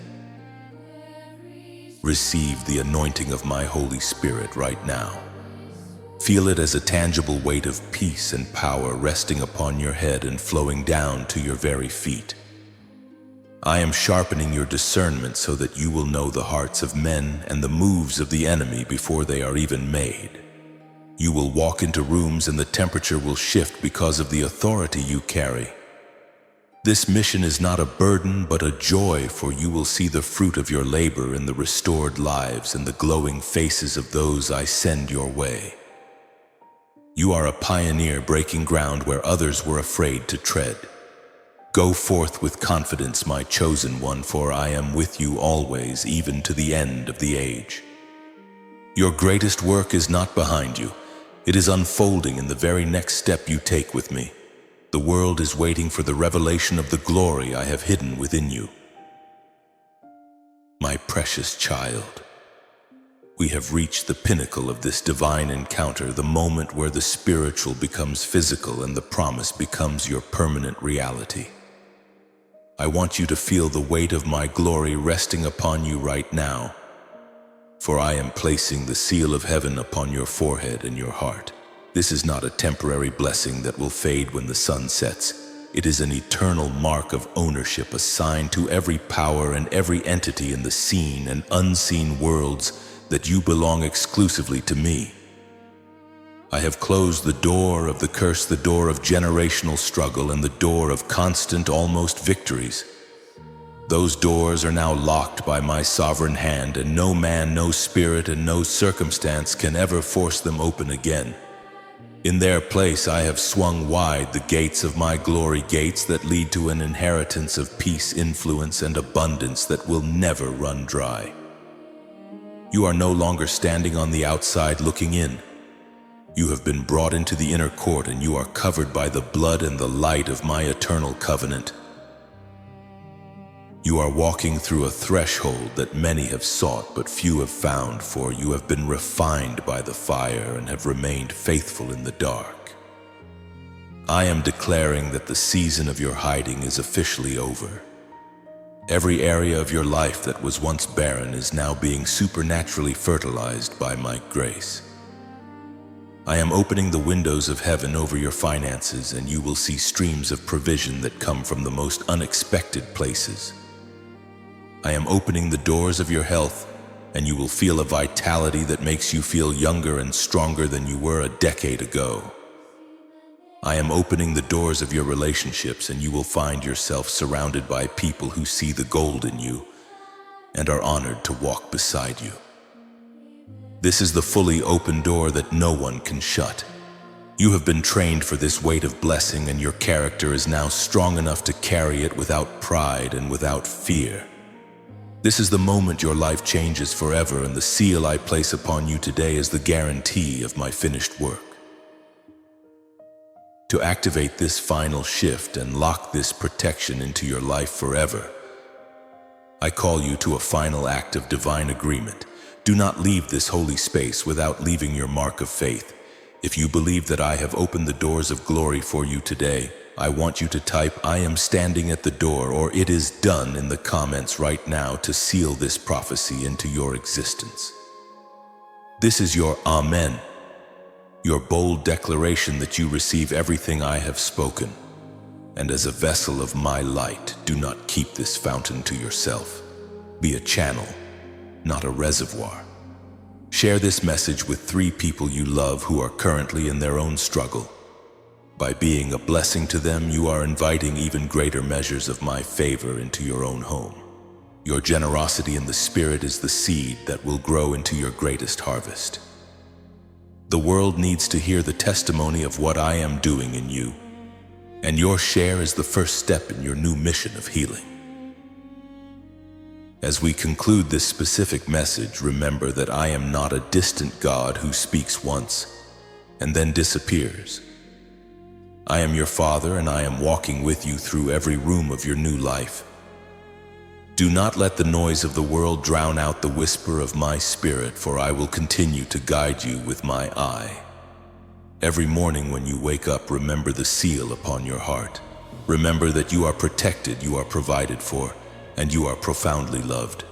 Receive the anointing of my Holy Spirit right now. Feel it as a tangible weight of peace and power resting upon your head and flowing down to your very feet. I am sharpening your discernment so that you will know the hearts of men and the moves of the enemy before they are even made. You will walk into rooms and the temperature will shift because of the authority you carry. This mission is not a burden but a joy, for you will see the fruit of your labor in the restored lives and the glowing faces of those I send your way. You are a pioneer breaking ground where others were afraid to tread. Go forth with confidence, my chosen one, for I am with you always, even to the end of the age. Your greatest work is not behind you. It is unfolding in the very next step you take with me. The world is waiting for the revelation of the glory I have hidden within you. My precious child, we have reached the pinnacle of this divine encounter, the moment where the spiritual becomes physical and the promise becomes your permanent reality. I want you to feel the weight of my glory resting upon you right now, for I am placing the seal of heaven upon your forehead and your heart. This is not a temporary blessing that will fade when the sun sets. It is an eternal mark of ownership assigned to every power and every entity in the seen and unseen worlds, that you belong exclusively to me. I have closed the door of the curse, the door of generational struggle, and the door of constant, almost victories. Those doors are now locked by my sovereign hand, and no man, no spirit, and no circumstance can ever force them open again. In their place I have swung wide the gates of my glory, gates that lead to an inheritance of peace, influence, and abundance that will never run dry. You are no longer standing on the outside looking in. You have been brought into the inner court, and you are covered by the blood and the light of my eternal covenant. You are walking through a threshold that many have sought but few have found, for you have been refined by the fire and have remained faithful in the dark. I am declaring that the season of your hiding is officially over. Every area of your life that was once barren is now being supernaturally fertilized by my grace. I am opening the windows of heaven over your finances, and you will see streams of provision that come from the most unexpected places. I am opening the doors of your health, and you will feel a vitality that makes you feel younger and stronger than you were a decade ago. I am opening the doors of your relationships, and you will find yourself surrounded by people who see the gold in you and are honored to walk beside you. This is the fully open door that no one can shut. You have been trained for this weight of blessing, and your character is now strong enough to carry it without pride and without fear. This is the moment your life changes forever, and the seal I place upon you today is the guarantee of my finished work. To activate this final shift and lock this protection into your life forever, I call you to a final act of divine agreement. Do not leave this holy space without leaving your mark of faith. If you believe that I have opened the doors of glory for you today, I want you to type "I am standing at the door" or "It is done" in the comments right now to seal this prophecy into your existence. This is your Amen, your bold declaration that you receive everything I have spoken. And as a vessel of my light, do not keep this fountain to yourself. Be a channel, not a reservoir. Share this message with 3 people you love who are currently in their own struggle. By being a blessing to them, you are inviting even greater measures of my favor into your own home. Your generosity in the Spirit is the seed that will grow into your greatest harvest. The world needs to hear the testimony of what I am doing in you, and your share is the first step in your new mission of healing. As we conclude this specific message, remember that I am not a distant God who speaks once and then disappears. I am your Father, and I am walking with you through every room of your new life. Do not let the noise of the world drown out the whisper of my Spirit, for I will continue to guide you with my eye. Every morning when you wake up, remember the seal upon your heart. Remember that you are protected, you are provided for, and you are profoundly loved.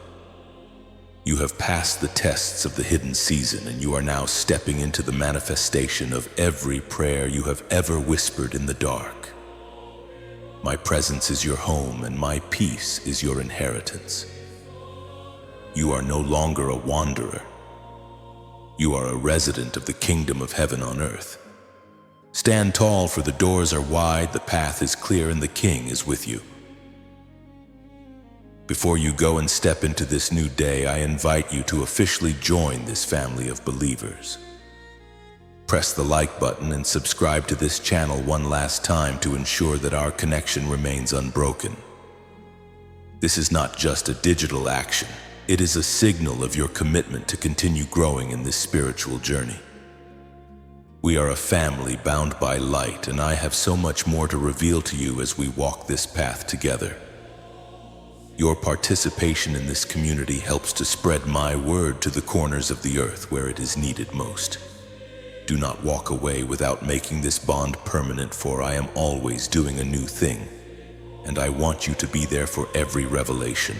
You have passed the tests of the hidden season, and you are now stepping into the manifestation of every prayer you have ever whispered in the dark. My presence is your home, and my peace is your inheritance. You are no longer a wanderer. You are a resident of the kingdom of heaven on earth. Stand tall, for the doors are wide, the path is clear, and the King is with you. Before you go and step into this new day, I invite you to officially join this family of believers. Press the like button and subscribe to this channel one last time to ensure that our connection remains unbroken. This is not just a digital action. It is a signal of your commitment to continue growing in this spiritual journey. We are a family bound by light, and I have so much more to reveal to you as we walk this path together. Your participation in this community helps to spread my word to the corners of the earth where it is needed most. Do not walk away without making this bond permanent, for I am always doing a new thing, and I want you to be there for every revelation.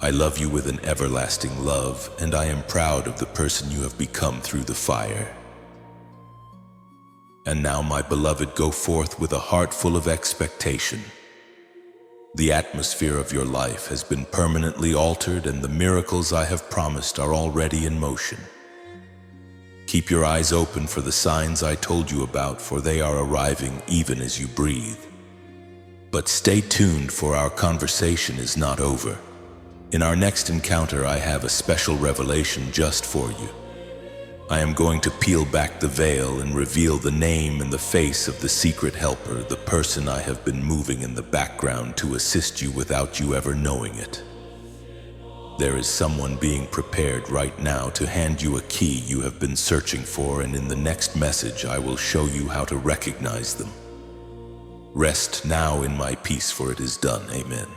I love you with an everlasting love, and I am proud of the person you have become through the fire. And now, my beloved, go forth with a heart full of expectation. The atmosphere of your life has been permanently altered, and the miracles I have promised are already in motion. Keep your eyes open for the signs I told you about, for they are arriving even as you breathe. But stay tuned, for our conversation is not over. In our next encounter, I have a special revelation just for you. I am going to peel back the veil and reveal the name and the face of the secret helper, the person I have been moving in the background to assist you without you ever knowing it. There is someone being prepared right now to hand you a key you have been searching for, and in the next message I will show you how to recognize them. Rest now in my peace, for it is done. Amen.